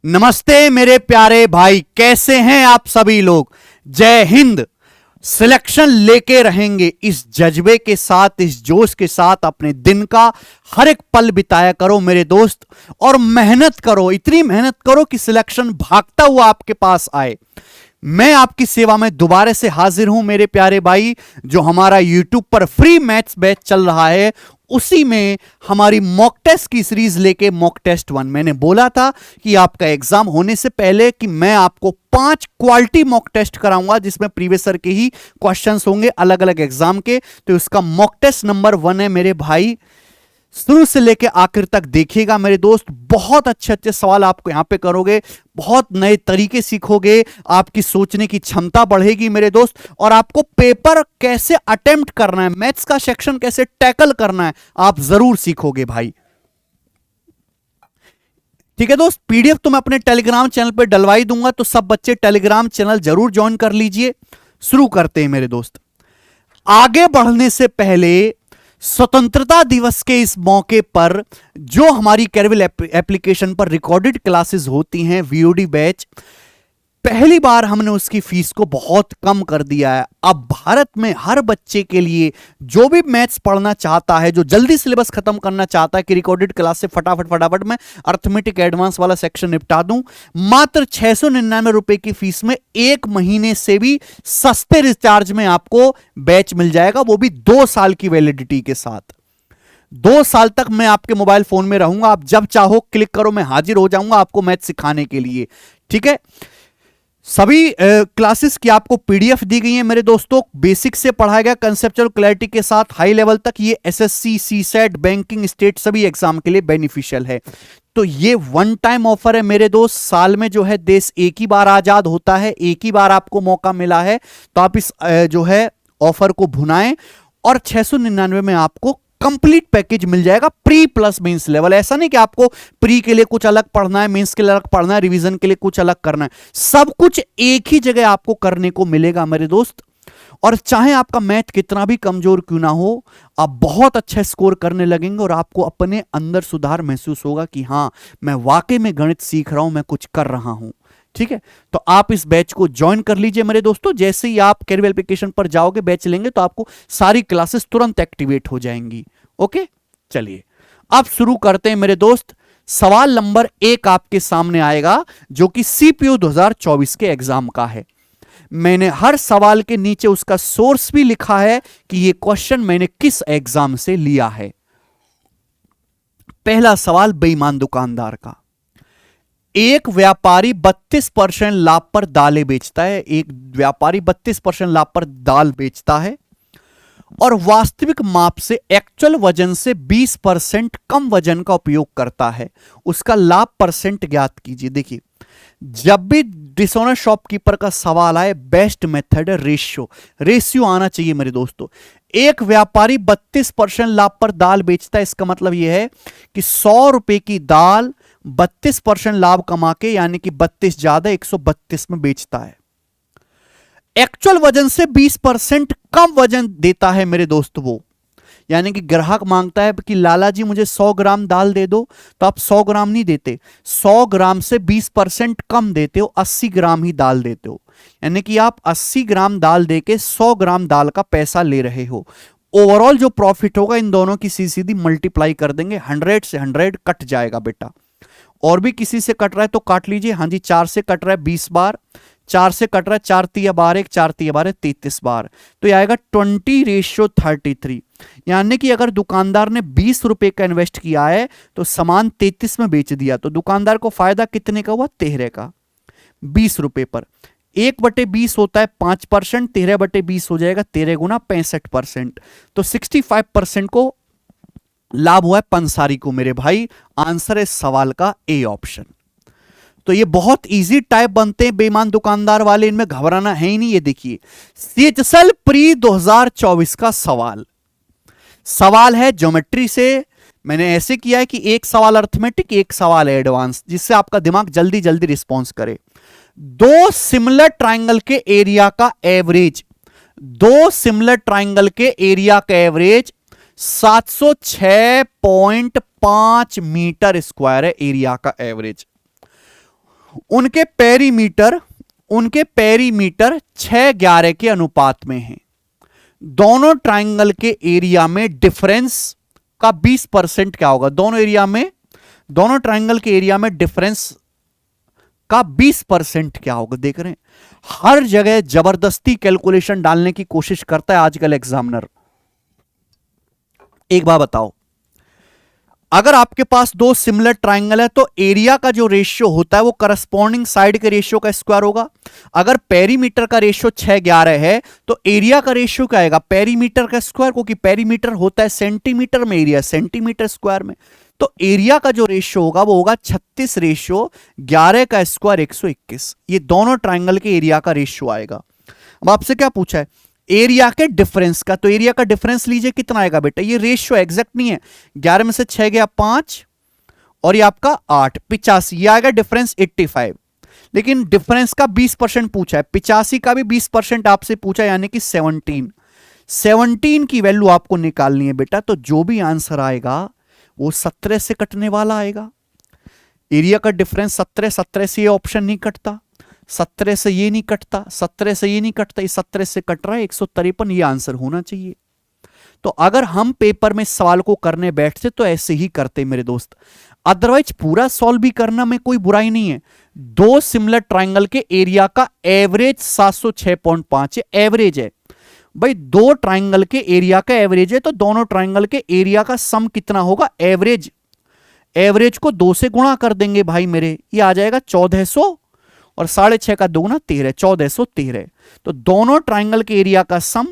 नमस्ते मेरे प्यारे भाई, कैसे हैं आप सभी लोग। जय हिंद। सिलेक्शन लेके रहेंगे इस जज्बे के साथ, इस जोश के साथ। अपने दिन का हर एक पल बिताया करो मेरे दोस्त, और मेहनत करो, इतनी मेहनत करो कि सिलेक्शन भागता हुआ आपके पास आए। मैं आपकी सेवा में दोबारा से हाजिर हूं मेरे प्यारे भाई। जो हमारा यूट्यूब पर फ्री मैथ्स बैच चल रहा है, उसी में हमारी मॉक टेस्ट की सीरीज लेके मॉक टेस्ट 1। मैंने बोला था कि आपका एग्जाम होने से पहले कि मैं आपको 5 क्वालिटी मॉक टेस्ट कराऊंगा, जिसमें प्रीवियस ईयर के ही क्वेश्चंस होंगे अलग अलग एग्जाम के। तो इसका मॉक टेस्ट नंबर 1 है मेरे भाई। शुरू से लेके आखिर तक देखिएगा मेरे दोस्त। बहुत अच्छे अच्छे सवाल आपको यहां पे करोगे, बहुत नए तरीके सीखोगे, आपकी सोचने की क्षमता बढ़ेगी मेरे दोस्त। और आपको पेपर कैसे अटेम्प्ट करना है, मैथ्स का सेक्शन कैसे टैकल करना है, आप जरूर सीखोगे भाई। ठीक है दोस्त, पीडीएफ तो मैं अपने टेलीग्राम चैनल पे डलवाई दूंगा, तो सब बच्चे टेलीग्राम चैनल जरूर ज्वाइन कर लीजिए। शुरू करते हैं मेरे दोस्त। आगे बढ़ने से पहले स्वतंत्रता दिवस के इस मौके पर जो हमारी कैरविल एप्लीकेशन पर रिकॉर्डेड क्लासेस होती हैं, वीओडी बैच, पहली बार हमने उसकी फीस को बहुत कम कर दिया है। अब भारत में हर बच्चे के लिए जो भी मैथ्स पढ़ना चाहता है, जो जल्दी सिलेबस खत्म करना चाहता है कि रिकॉर्डेड क्लास से फटाफट में अर्थमेटिक एडवांस वाला सेक्शन निपटा दूं, मात्र 699 रुपए की फीस में 1 महीने से भी सस्ते रिचार्ज में आपको बैच मिल जाएगा, वो भी 2 साल की वैलिडिटी के साथ। 2 साल तक मैं आपके मोबाइल फोन में रहूंगा, आप जब चाहो क्लिक करो, मैं हाजिर हो जाऊंगा आपको मैथ सिखाने के लिए। ठीक है, सभी क्लासेस की आपको पीडीएफ दी गई है मेरे दोस्तों। बेसिक से पढ़ाया गया कंसेप्चुअल क्लैरिटी के साथ हाई लेवल तक। ये एसएससी, सीसेट, बैंकिंग, स्टेट सभी एग्जाम के लिए बेनिफिशियल है। तो ये वन टाइम ऑफर है मेरे दोस्त। साल में जो है देश एक ही बार आजाद होता है, एक ही बार आपको मौका मिला है, तो आप इस जो है ऑफर को भुनाएं। और 699 में आपको कंप्लीट पैकेज मिल जाएगा, प्री प्लस मेंस लेवल। ऐसा नहीं कि आपको प्री के लिए कुछ अलग पढ़ना है, मेंस के लिए अलग पढ़ना है, रिवीजन के लिए कुछ अलग करना है। सब कुछ एक ही जगह आपको करने को मिलेगा मेरे दोस्त। और चाहे आपका मैथ कितना भी कमजोर क्यों ना हो, आप बहुत अच्छा स्कोर करने लगेंगे और आपको अपने अंदर सुधार महसूस होगा कि हां, मैं वाकई में गणित सीख रहा हूं, मैं कुछ कर रहा हूं। ठीक है, तो आप इस बैच को ज्वाइन कर लीजिए मेरे दोस्तों। जैसे ही आप कैरियर एप्लीकेशन पर जाओगे, बैच लेंगे, तो आपको सारी क्लासेस तुरंत एक्टिवेट हो जाएंगी। ओके, चलिए अब शुरू करते हैं मेरे दोस्त। सवाल नंबर 1 आपके सामने आएगा, जो कि सीपीयू 2024 के एग्जाम का है। मैंने हर सवाल के नीचे उसका सोर्स भी लिखा है कि यह क्वेश्चन मैंने किस एग्जाम से लिया है। पहला सवाल बेईमान दुकानदार का। एक व्यापारी 32% लाभ पर दालें बेचता है। एक व्यापारी 32% लाभ पर दाल बेचता है और वास्तविक माप से एक्चुअल वजन से 20% कम वजन का उपयोग करता है। उसका लाभ परसेंट ज्ञात कीजिए। देखिए, जब भी डिसऑनेस्ट शॉपकीपर का सवाल आए, बेस्ट मेथड है रेशियो। रेशियो आना चाहिए मेरे दोस्तों। एक व्यापारी 32% लाभ पर दाल बेचता है, इसका मतलब यह है कि 100 रुपए की दाल 32% लाभ कमा के, यानी कि 32 ज्यादा 132 में बेचता है। एक्चुअल वजन से 20% कम वजन देता है मेरे दोस्त वो। यानी कि ग्राहक मांगता है कि लाला जी मुझे 100 ग्राम दाल दे दो, तो आप 100 ग्राम नहीं देते, 100 ग्राम से 20% कम देते हो, 80 ग्राम ही दाल देते हो। यानी कि आप 80 ग्राम दाल देके 100 ग्राम दाल का पैसा ले रहे हो। ओवरऑल जो प्रॉफिट होगा, इन दोनों की सीधी मल्टीप्लाई कर देंगे, 100 से 100 कट जाएगा बेटा। और भी किसी से कट रहा है तो काट लीजिए। हाँ जी, 4 से कट रहा है 20 बार, 4 से कट रहा है 4 तिया 12, 4 तिया 12 33 बार, तो यह आएगा 20:33। यानी कि अगर दुकानदार ने 20 रुपए का इन्वेस्ट किया है तो सामान 33 में बेच दिया, तो दुकानदार को फायदा कितने का हुआ? 13 का। 20 रुपए पर 1/20 होता है 5%, 13/20 हो जाएगा 13 गुना 65%, तो 65% को लाभ हुआ है पंसारी को मेरे भाई। आंसर है सवाल का ए ऑप्शन। तो ये बहुत इजी टाइप बनते हैं बेईमान दुकानदार वाले, इनमें घबराना है ही नहीं। ये देखिए, सीएचएसएल प्री 2024 का सवाल है ज्योमेट्री से। मैंने ऐसे किया है कि एक सवाल अर्थमेटिक, एक सवाल एडवांस, जिससे आपका दिमाग जल्दी जल्दी रिस्पॉन्स करे। दो सिमिलर ट्राइंगल के एरिया का एवरेज, 706.5 मीटर स्क्वायर है एरिया का एवरेज। उनके पेरीमीटर 6:11 के अनुपात में हैं। दोनों ट्राइंगल के एरिया में डिफरेंस का 20% क्या होगा? दोनों ट्राइंगल के एरिया में डिफरेंस का 20% क्या होगा? देख रहे हैं, हर जगह जबरदस्ती कैलकुलेशन डालने की कोशिश करता है आजकल एग्जामिनर। एक बात बताओ, अगर आपके पास दो सिमिलर ट्राइंगल है तो एरिया का जो रेशियो होता है वो करस्पॉन्डिंग साइड के रेशियो का स्क्वायर होगा। अगर पेरीमीटर का रेशियो 6:11 है तो एरिया का रेशियो क्या आएगा? पेरीमीटर का स्क्वायर, क्योंकि पेरीमीटर होता है सेंटीमीटर में, एरिया सेंटीमीटर स्क्वायर में। तो एरिया का जो रेशियो होगा वो होगा 36:11 का स्क्वायर 121। ये दोनों ट्राइंगल के एरिया का रेशियो आएगा। अब आपसे क्या पूछा है? एरिया के डिफरेंस का। तो एरिया का डिफरेंस लीजिए, कितना आएगा बेटा? ये रेशियो एग्जैक्ट नहीं है, 11 में से 6 गया 5 और ये आपका 8, 85, ये आएगा डिफरेंस 85। लेकिन डिफरेंस का 20% पूछा है, 85 का भी 20% आपसे पूछा है, यानी कि 17 की वैल्यू आपको निकालनी है बेटा। तो जो भी आंसर आएगा वो 17 से कटने वाला आएगा। एरिया का डिफरेंस 17 से ये ऑप्शन नहीं कटता, 17 से ये नहीं कटता, 17 से ये नहीं कटता, ये 17 से कट रहा है 153, ये आंसर होना चाहिए। तो अगर हम पेपर में सवाल को करने बैठते तो ऐसे ही करते मेरे दोस्त, अदरवाइज पूरा सॉल्व भी करना में कोई बुराई नहीं है। दो सिमिलर ट्राइंगल के एरिया का एवरेज 706.5 है, एवरेज है भाई। दो ट्राइंगल के एरिया का एवरेज है तो दोनों ट्राइंगल के एरिया का सम कितना होगा? एवरेज। एवरेज को 2 से गुणा कर देंगे भाई मेरे, ये आ जाएगा 1400 और 6.5 का 2 गुना 13, 1413। तो दोनों ट्राइंगल के एरिया का सम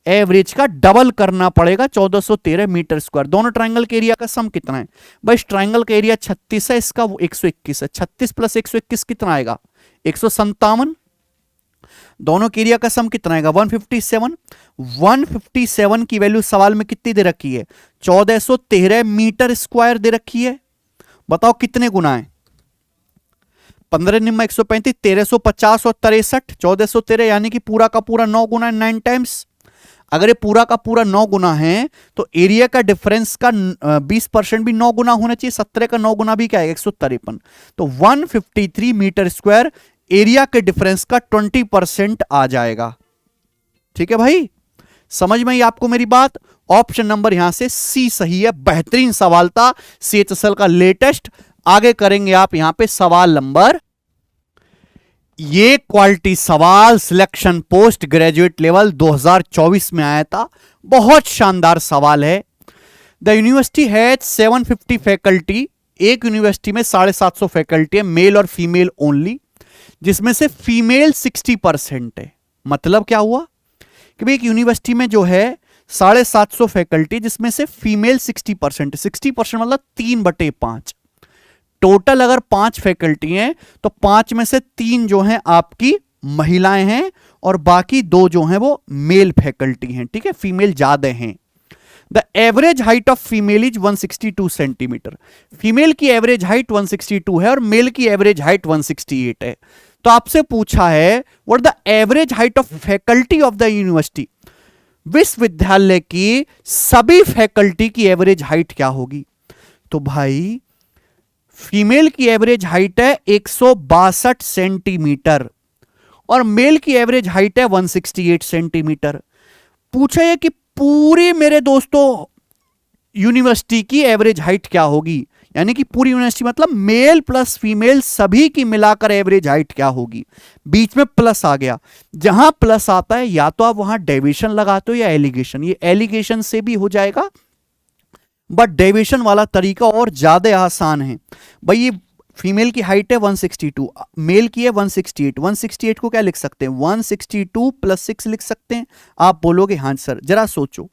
एवरेज का डबल करना पड़ेगा, 1413 मीटर स्क्वायर। दोनों ट्राइंगल के एरिया का सम कितना है भाई? इस ट्राइंगल का एरिया 36 है, इसका 121 है। 36 प्लस 121 कितना आएगा? 157। दोनों के एरिया का सम कितना आएगा? 157। 157 की वैल्यू सवाल में कितनी दे रखी है? 1413 मीटर स्क्वायर दे रखी है। बताओ कितने गुना है? 15 निम्मा 135, 1350 और 63, 1413, यानी कि पूरा का पूरा 9 गुना है, 9 टाइम्स। अगर ये पूरा का पूरा 9 गुना है तो एरिया का डिफरेंस का 20% भी 9 गुना होना चाहिए। 17 का 9 गुना भी क्या है? 153। तो 153 मीटर स्क्वायर एरिया के डिफरेंस का 20% आ जाएगा। ठीक है भाई, समझ में आई आपको मेरी बात? ऑप्शन नंबर यहां से सी सही है। बेहतरीन सवाल था, CHSL का लेटेस्ट। आगे करेंगे आप यहां पे सवाल नंबर, ये क्वालिटी सवाल सिलेक्शन पोस्ट ग्रेजुएट लेवल 2024 में आया था। बहुत शानदार सवाल है। The university has 750 faculty. एक यूनिवर्सिटी में 750 फैकल्टी है, मेल और फीमेल ओनली, जिसमें से फीमेल 60% है। मतलब क्या हुआ कि भाई एक यूनिवर्सिटी में जो है 750 फैकल्टी, जिसमें से फीमेल 60% है। 60% मतलब 3/5। टोटल अगर 5 फैकल्टी हैं तो 5 में से 3 जो हैं आपकी महिलाएं हैं और बाकी 2 जो हैं वो मेल फैकल्टी हैं। ठीक है, फीमेल ज्यादा हैं। The average height of female is 162 centimetre. Female की एवरेज हाइट 162 है और मेल की एवरेज हाइट 168 है। तो आपसे पूछा है what the average height of faculty of the university. विश्वविद्यालय की सभी फैकल्टी की एवरेज हाइट क्या होगी? तो भाई फीमेल की एवरेज हाइट है 162 सेंटीमीटर और मेल की एवरेज हाइट है 168 सेंटीमीटर। पूछा है कि पूरी मेरे दोस्तों यूनिवर्सिटी की एवरेज हाइट क्या होगी, यानी कि पूरी यूनिवर्सिटी मतलब मेल प्लस फीमेल सभी की मिलाकर एवरेज हाइट क्या होगी। बीच में प्लस आ गया, जहां प्लस आता है या तो आप वहां डेविएशन लगाते हो या एलिगेशन। ये एलिगेशन से भी हो जाएगा बट डेविएशन वाला तरीका और ज्यादा आसान है। भाई ये फीमेल की हाइट है 162, मेल की है 168। 168 को क्या लिख सकते हैं? 162 प्लस 6 लिख सकते हैं। आप बोलोगे हाँ सर, जरा सोचो,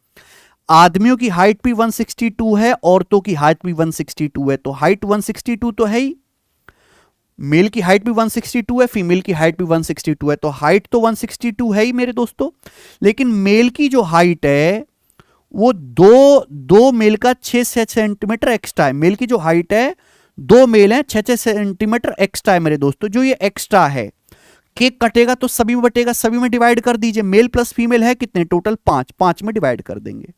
आदमियों की हाइट भी 162 है, औरतों की हाइट भी 162 है, तो हाइट 162 तो है ही। मेल की हाइट भी 162 है, फीमेल की हाइट भी 162 है, तो हाइट तो 162 है ही मेरे दोस्तों। लेकिन मेल की जो हाइट है वो दो मेल का 6 सेंटीमीटर एक्स्ट्रा है। मेल की जो हाइट है, 2 मेल है, 6 सेंटीमीटर एक्स्ट्रा है मेरे दोस्तों। जो ये एक्स्ट्रा है, केक कटेगा तो सभी में बटेगा, सभी में डिवाइड कर दीजिए। मेल प्लस फीमेल है कितने? टोटल 5, 5 में डिवाइड कर देंगे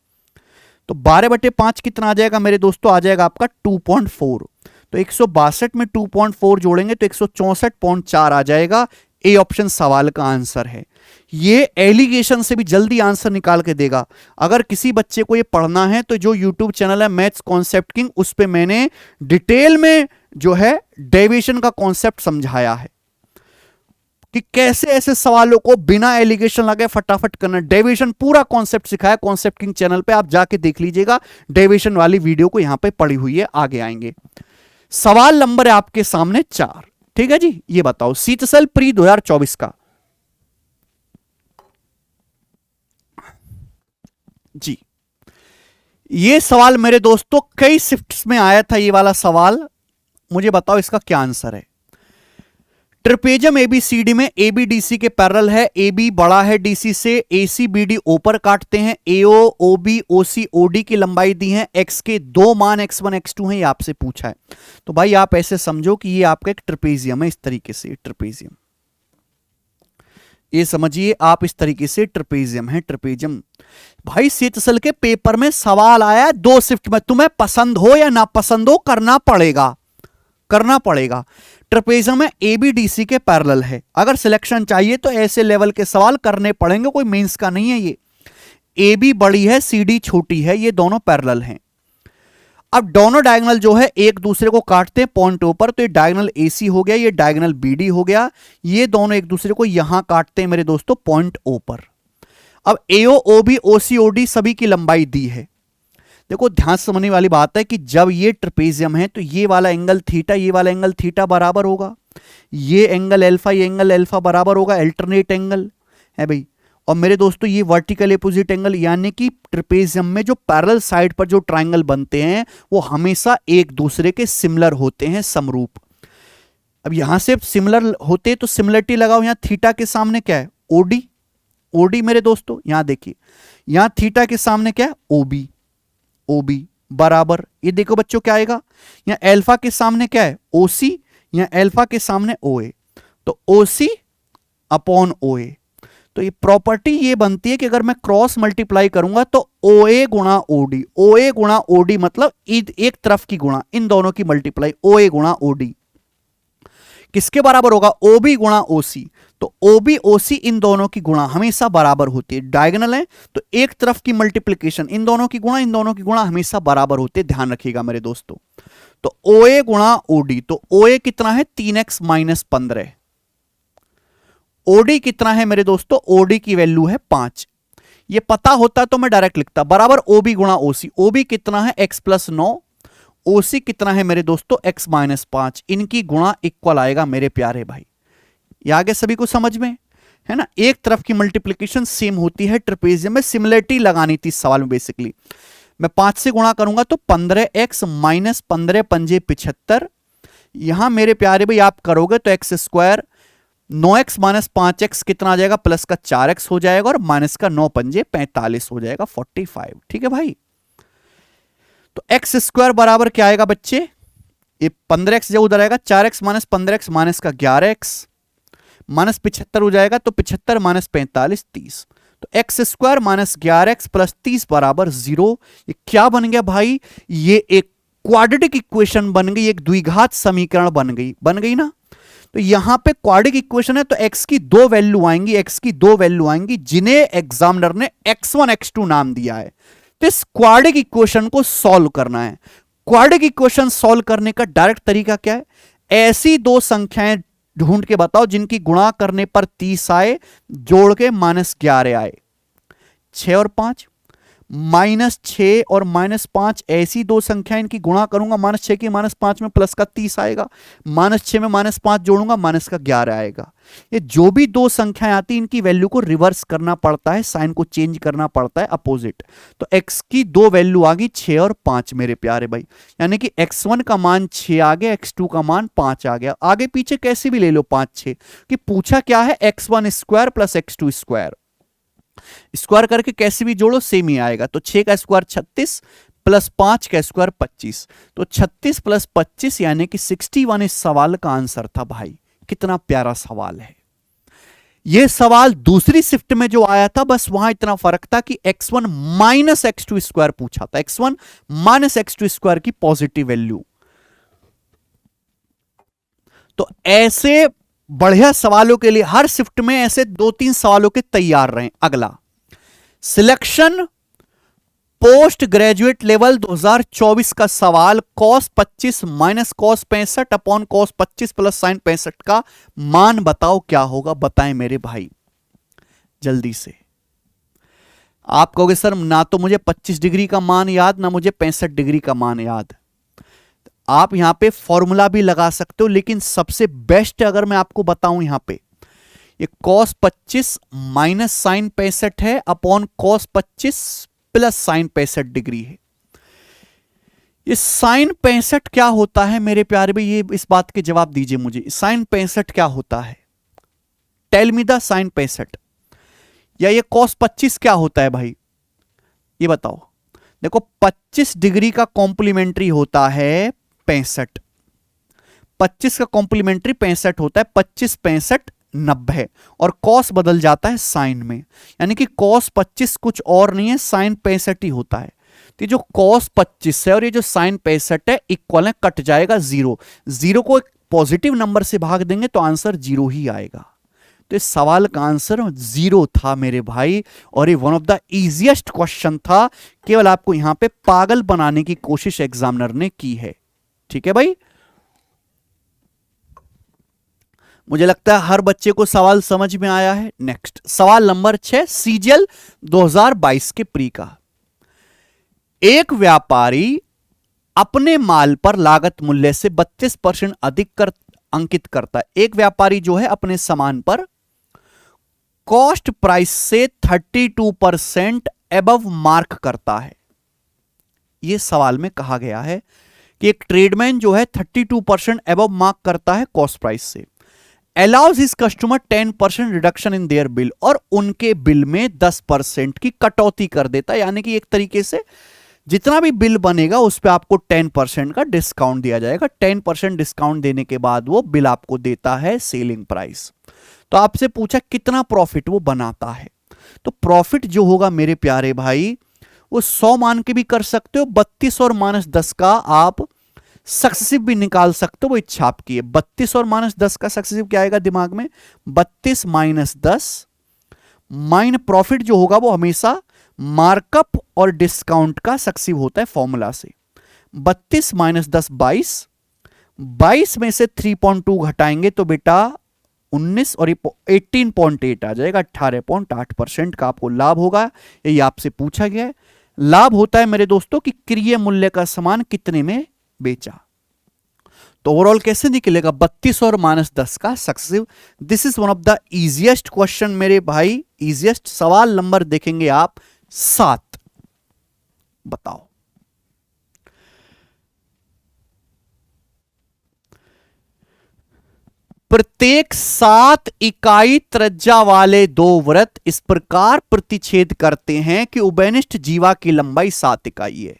तो 12/5 कितना आ जाएगा मेरे दोस्तों? आ जाएगा आपका 2.4। तो 162 में 2.4 जोड़ेंगे तो 164.4 आ जाएगा। ए ऑप्शन सवाल का आंसर है। ये एलिगेशन से भी जल्दी आंसर निकाल के देगा। अगर किसी बच्चे को ये पढ़ना है तो जो यूट्यूब चैनल है मैथ्स कॉन्सेप्ट किंग, उस पे मैंने डिटेल में जो है डेविएशन का कॉन्सेप्ट समझाया है कि कैसे ऐसे सवालों को बिना एलिगेशन लगे फटाफट करना। डेविएशन पूरा कॉन्सेप्ट सिखाया कॉन्सेप्ट किंग चैनल पे, आप जाके देख लीजिएगा। डेविएशन वाली वीडियो को यहां पे पड़ी हुई है, आगे आएंगे। सवाल नंबर है आपके सामने 4। ठीक है जी, ये बताओ सीटसेल प्री 2024 का जी, ये सवाल मेरे दोस्तों कई शिफ्ट्स में आया था। ये वाला सवाल मुझे बताओ इसका क्या आंसर है। ट्रिपेजम एबीसीडी में एबीडीसी के पैरेलल है, एबी बड़ा है डीसी से, एसी बीडी ऊपर काटते हैं, एओ ओबी ओसी ओडी की लंबाई दी है, एक्स के 2 मान x1 x2 हैं, ये आपसे पूछा है। तो भाई आप ऐसे समझो कि ये आपका एक ट्रिपेजियम है, इस तरीके से ट्रिपेजियम, ये समझिए आप इस तरीके से ट्रिपेजियम है, ट्रिपेजियम। भाई सीटसेल के पेपर में सवाल आया 2 शिफ्ट में, तुम्हें पसंद हो या ना पसंद हो करना पड़ेगा, करना पड़ेगा। ट्रेपेजियम में एबीडीसी के पैरेलल है, अगर सिलेक्शन चाहिए तो ऐसे लेवल के सवाल करने पड़ेंगे, कोई मेंस का नहीं है ये। एबी बड़ी है सीडी छोटी है, ये दोनों पैरेलल हैं। अब दोनों डायगोनल जो है एक दूसरे को काटते हैं पॉइंट ओ पर, तो ये डायगोनल एसी हो गया, ये डायगोनल बीडी हो गया, ये दोनों एक दूसरे को यहां काटते हैं मेरे दोस्तों पॉइंट ओ पर। अब एओ ओबी ओसी ओडी सभी की लंबाई दी है। देखो ध्यान से समझने वाली बात है कि जब ये ट्रेपेजियम है तो ये वाला एंगल थीटा, ये वाला एंगल थीटा बराबर होगा, ये एंगल अल्फा, ये एंगल अल्फा बराबर होगा, अल्टरनेट एंगल है भाई। और मेरे दोस्तों ये वर्टिकल अपोजिट एंगल, यानी कि ट्रेपेजियम में जो पैरेलल साइड पर जो ट्रायंगल बनते हैं वो हमेशा एक दूसरे के सिमिलर होते हैं, समरूप। अब यहां से सिमिलर होते तो सिमिलरिटी लगाओ, यहां थीटा के सामने क्या है ओडी, ओडी मेरे दोस्तों यहां देखिए, यहां थीटा के सामने क्या है ओबी, ओबी बराबर, ये देखो बच्चों क्या आएगा, यहां अल्फा के सामने क्या है ओसी, यहां अल्फा के सामने ओए, तो ओसी अपॉन ओए। तो ये प्रॉपर्टी ये बनती है कि अगर मैं क्रॉस मल्टीप्लाई करूंगा तो ओए गुणा ओडी, ओए गुणा ओडी मतलब एक तरफ की गुणा, इन दोनों की मल्टीप्लाई, ओए गुणा ओडी किसके बराबर होगा ओबी गुणा ओसी। तो ओबी ओसी इन दोनों की गुणा हमेशा बराबर होती है, डायगोनल है तो एक तरफ की मल्टीप्लिकेशन, इन दोनों की गुणा, इन दोनों की गुणा हमेशा बराबर होती है, ध्यान रखिएगा मेरे दोस्तों। तो ओए गुणा ओडी, तो ओए कितना है 3x माइनस 15, ओडी कितना है मेरे दोस्तों, ओडी की वैल्यू है 5। ये पता होता तो मैं डायरेक्ट लिखता बराबर ओबी गुणा ओसी, ओबी कितना है x प्लस 9, ओसी कितना है मेरे दोस्तों x माइनस 5, इनकी गुणा इक्वल आएगा मेरे प्यारे भाई। ये आगे सभी को समझ में है ना, एक तरफ की मल्टीप्लिकेशन सेम होती है, ट्रेपेजियम में सिमिलरिटी लगानी थी सवाल में बेसिकली। मैं 5 से गुणा करूंगा तो 15x माइनस 15 पंजे 75, यहां मेरे प्यारे भाई आप करोगे तो x square 9x minus 5x कितना आ जाएगा प्लस का 4x हो जाएगा, और माइनस का 9 पंजे 45 हो जाएगा 45। ठीक है भाई, तो एक्स स्क्वायर बराबर क्या आएगा बच्चे, ये 15x जो उधर आएगा 4x माइनस 15x माइनस का 11x माइनस 75 हो जाएगा, तो 75 माइनस 45 30, तो x square minus 11x plus 30 बराबर 0। ये क्या बन गया भाई, ये एक क्वाड्रेटिक इक्वेशन बन गई, एक द्विघात समीकरण बन गई ना। तो यहां पे क्वाड्रेटिक इक्वेशन है तो x की 2 वैल्यू आएंगी, x की 2 वैल्यू आएंगी जिन्हें एग्जामिनर ने x1 x2 नाम दिया है। तो इस क्वाड्रेटिक इक्वेशन को सॉल्व करना है। क्वाड्रेटिक इक्वेशन सॉल्व करने का डायरेक्ट तरीका क्या है, ऐसी 2 संख्याएं ढूंढ के बताओ जिनकी गुणा करने पर 30 आए, जोड़ के माइनस 11 आए। 6 और 5, माइनस 6 और माइनस 5 ऐसी 2 संख्याएं, इनकी गुणा करूंगा माइनस 6 की माइनस 5 में प्लस का 30 आएगा, माइनस 6 में माइनस 5 जोड़ूंगा माइनस का 11 आएगा। ये जो भी 2 संख्याएं आती हैं इनकी वैल्यू को रिवर्स करना पड़ता है, साइन को चेंज करना पड़ता है अपोजिट। तो x की 2 वैल्यू आ गई 6 और 5 मेरे प्यारे भाई, यानी कि x1 का मान 6 आ गया, x2 का मान 5 आ गया। आगे पीछे कैसे भी ले लो 5 6, कि पूछा क्या है x1 square plus x2 square, square करके कैसे भी जोड़ो सेम ही आएगा। तो 6 का स्क्वायर 36 प्लस 5 का स्क्वायर 25, तो 36 प्लस 25 यानी कि 61 इस सवाल का आंसर था भाई। कितना प्यारा सवाल है। यह सवाल दूसरी शिफ्ट में जो आया था बस वहां इतना फर्क था कि x1 माइनस x2 स्क्वायर पूछा था, x1 माइनस x2 स्क्वायर की पॉजिटिव वैल्यू। तो ऐसे बढ़िया सवालों के लिए हर शिफ्ट में ऐसे 2-3 सवालों के तैयार रहें। अगला, सिलेक्शन पोस्ट ग्रेजुएट लेवल 2024 का सवाल, cos 25 minus cos 65 upon cos 25 plus sign 65 का मान बताओ क्या होगा? बताएं मेरे भाई जल्दी से। आप कहोगे सर ना तो मुझे 25 डिग्री का मान याद, ना मुझे 65 डिग्री का मान याद। आप यहां पे फॉर्मूला भी लगा सकते हो, लेकिन सबसे बेस्ट अगर मैं आपको बताऊं यहां पे, ये कॉस 25 माइनस साइन 65 है upon cos 25 plus sign 65 degree है। ये साइन 65 क्या होता है मेरे प्यारे भाई? ये इस बात के जवाब दीजिए मुझे, साइन 65 क्या होता है? Tell me the sign 65। या ये कॉस 25 क्या होता है भाई? ये बताओ। देखो 25 डिग्री का कॉम्प्लीमेंट्री होता है 65, 25 का कॉम्प्लीमेंट्री 65 होता है, 25 65 90, और कॉस बदल जाता है साइन में, यानी कि कॉस 25 कुछ और नहीं है, साइन 65 ही होता है। तो जो कॉस 25 है और ये जो साइन 65 है इक्वल है, कट जाएगा जीरो, जीरो को एक पॉजिटिव नंबर से भाग देंगे तो आंसर जीरो ही आएगा। तो इस सवाल का आंसर जीरो था मेरे भाई, और ये one of the easiest question था, केवल आपको यहां पे पागल बनाने की कोशिश एग्जामिनर ने की है। ठीक है भाई, मुझे लगता है हर बच्चे को सवाल समझ में आया है। नेक्स्ट सवाल नंबर 6, सीजीएल 2022 के प्री का। एक व्यापारी अपने माल पर लागत मूल्य से 32% अधिक अंकित करता है। एक व्यापारी जो है अपने सामान पर कॉस्ट प्राइस से 32% एबव मार्क करता है। यह सवाल में कहा गया है कि एक ट्रेडमैन जो है 32% एबव मार्क करता है कॉस्ट प्राइस से, allows his customer 10% reduction in their bill, और उनके बिल में 10% की कटौती कर देता है, यानी कि एक तरीके से जितना भी बिल बनेगा उस पर आपको 10% का डिस्काउंट दिया जाएगा। 10% डिस्काउंट देने के बाद वो बिल आपको देता है सेलिंग प्राइस। तो आपसे पूछा कितना प्रॉफिट वो बनाता है, तो प्रॉफिट जो होगा मेरे प्यारे भाई वो 100 मान के भी कर सकते हो, 32 और -10 का आप सक्सेसिव भी निकाल सकते हो, वो इच्छा आपकी है। 32 और -10 का सक्सेसिव क्या आएगा दिमाग में? 32 - 10 माइन प्रॉफिट जो होगा वो हमेशा मार्कअप और डिस्काउंट का सक्सेसिव होता है फॉर्मूला से। 32 - 10 22, 22 में से 3.2 घटाएंगे तो बेटा 19 और 18.8 आ जाएगा। 18.8% का आपको लाभ होगा, यही आपसे पूछा गया है। लाभ होता है मेरे दोस्तों कि क्रय मूल्य का सामान कितने में बेचा। तो ओवरऑल कैसे निकलेगा? 32 और -10 का successive. This is one of the easiest question मेरे भाई, इजीएस्ट। सवाल नंबर देखेंगे आप 7, बताओ। प्रत्येक 7 इकाई त्रिज्या वाले दो वृत्त इस प्रकार प्रतिच्छेद करते हैं कि उभयनिष्ठ जीवा की लंबाई 7 इकाई है।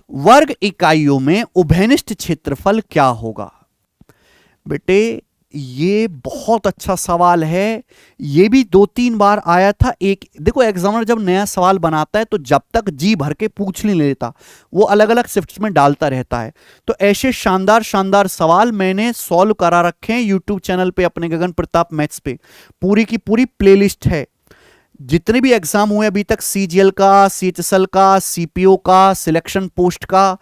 वर्ग इकाइयों में उभयनिष्ठ क्षेत्रफल क्या होगा? बेटे ये बहुत अच्छा सवाल है, ये भी 2-3 बार आया था। एक देखो एग्जामिनर जब नया सवाल बनाता है तो जब तक जी भर के पूछ नहीं लेता, वो अलग अलग शिफ्ट्स में डालता रहता है। तो ऐसे शानदार शानदार सवाल मैंने सॉल्व करा रखे हैं यूट्यूब चैनल पे अपने गगन प्रताप मैथ्स पे, पूरी की पूरी प्लेलिस्ट है। जितने भी एग्जाम हुए अभी तक, सीजीएल का, सीएचएसएल का, सीपीओ का, सिलेक्शन पोस्ट का,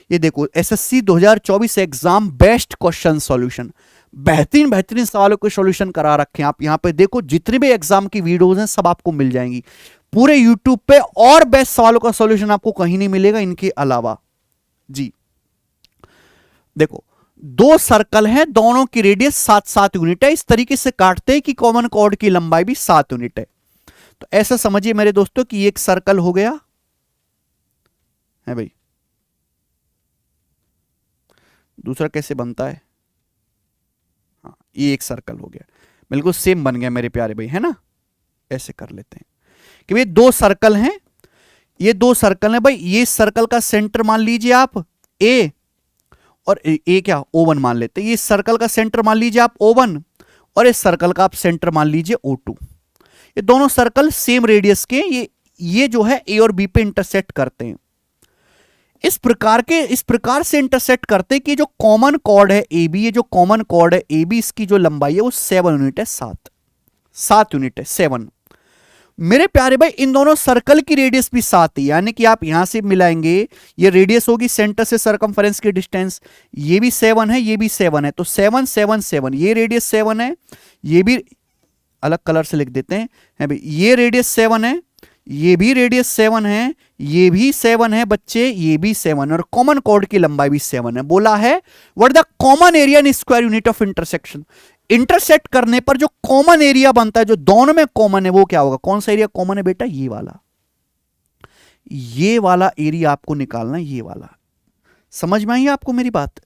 ये देखो SSC 2024 exam best question solution, बेहतरीन बेहतरीन सवालों के सॉल्यूशन करा रखे हैं। आप यहां पे देखो जितने भी एग्जाम की वीडियोस हैं सब आपको मिल जाएंगी पूरे यूट्यूब पे, और बेस्ट सवालों का सॉल्यूशन आपको कहीं नहीं मिलेगा इनके अलावा जी। देखो 2 सर्कल हैं, दोनों की रेडियस 7-7 यूनिट है। इस तरीके से काटते हैं कि कॉमन कॉर्ड की लंबाई भी 7 यूनिट है। तो ऐसा समझिए मेरे दोस्तों कि ये एक सर्कल हो गया है भाई। दूसरा कैसे बनता है? हाँ, ये एक सर्कल हो गया, बिल्कुल सेम बन गया मेरे प्यारे भाई, है ना? ऐसे कर लेते हैं कि ये 2 सर्कल हैं, ये 2 सर्कल हैं भाई। ये सर्कल का सेंटर मान लीजिए आप ए, और ए क्या O1 मान लेते हैं। ये सर्कल का सेंटर मान लीजिए आप O1, और इस सर्कल का आप सेंटर मान लीजिए O2। ये दोनों सर्कल सेम रेडियस के, ये जो है ए और बी पे इंटरसेक्ट करते हैं। इस प्रकार से इंटरसेक्ट करते कि जो कॉमन कॉर्ड है ए बी, ये जो कॉमन कॉर्ड है ए बी, इसकी जो लंबाई है वो 7 यूनिट है, 7 यूनिट है, 7। मेरे प्यारे भाई इन दोनों सर्कल की रेडियस भी 7 है, यानी कि आप यहां से मिलाएंगे, ये रेडियस होगी सेंटर से सरकमफेरेंस की डिस्टेंस, ये भी 7 है, ये भी 7 है, तो 7 7 7, ये रेडियस 7 है, ये भी अलग कलर से लिख देते हैं, है भाई, ये रेडियस 7 है, ये भी रेडियस 7 है, ये भी 7 है बच्चे, ये भी 7 है, और कॉमन कॉर्ड की लंबाई भी 7 है। बोला है what the common area in square unit of intersection. Intersect करने पर जो कॉमन एरिया बनता है, जो दोनों में कॉमन है, वो क्या होगा? कौन सा एरिया कॉमन है बेटा? ये वाला एरिया आपको निकालना है, ये वाला। समझ में आई आपको मेरी बात?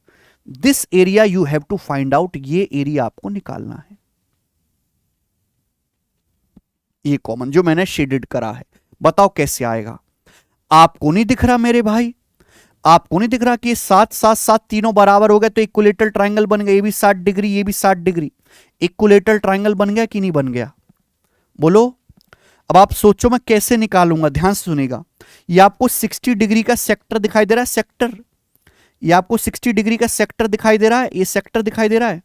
This area you have to find out, ये एरिया आपको निकालना है, ये कॉमन जो मैंने शेडेड करा है। बताओ कैसे आएगा? आपको नहीं दिख रहा मेरे भाई? आपको नहीं दिख रहा कि 7 7 7 तीनों बराबर हो गए तो इक्विलेटरल ट्रायंगल बन गया, ये भी 60 डिग्री, ये भी 60 डिग्री, इक्विलेटरल ट्रायंगल बन गया कि नहीं बन गया? बोलो। अब आप सोचो मैं कैसे निकालूंगा, ध्यान से सुनेगा। ये आपको 60 डिग्री का सेक्टर दिखाई दे रहा है, सेक्टर, ये आपको 60 डिग्री का सेक्टर दिखाई दे रहा है, ये सेक्टर दिखाई दे रहा है।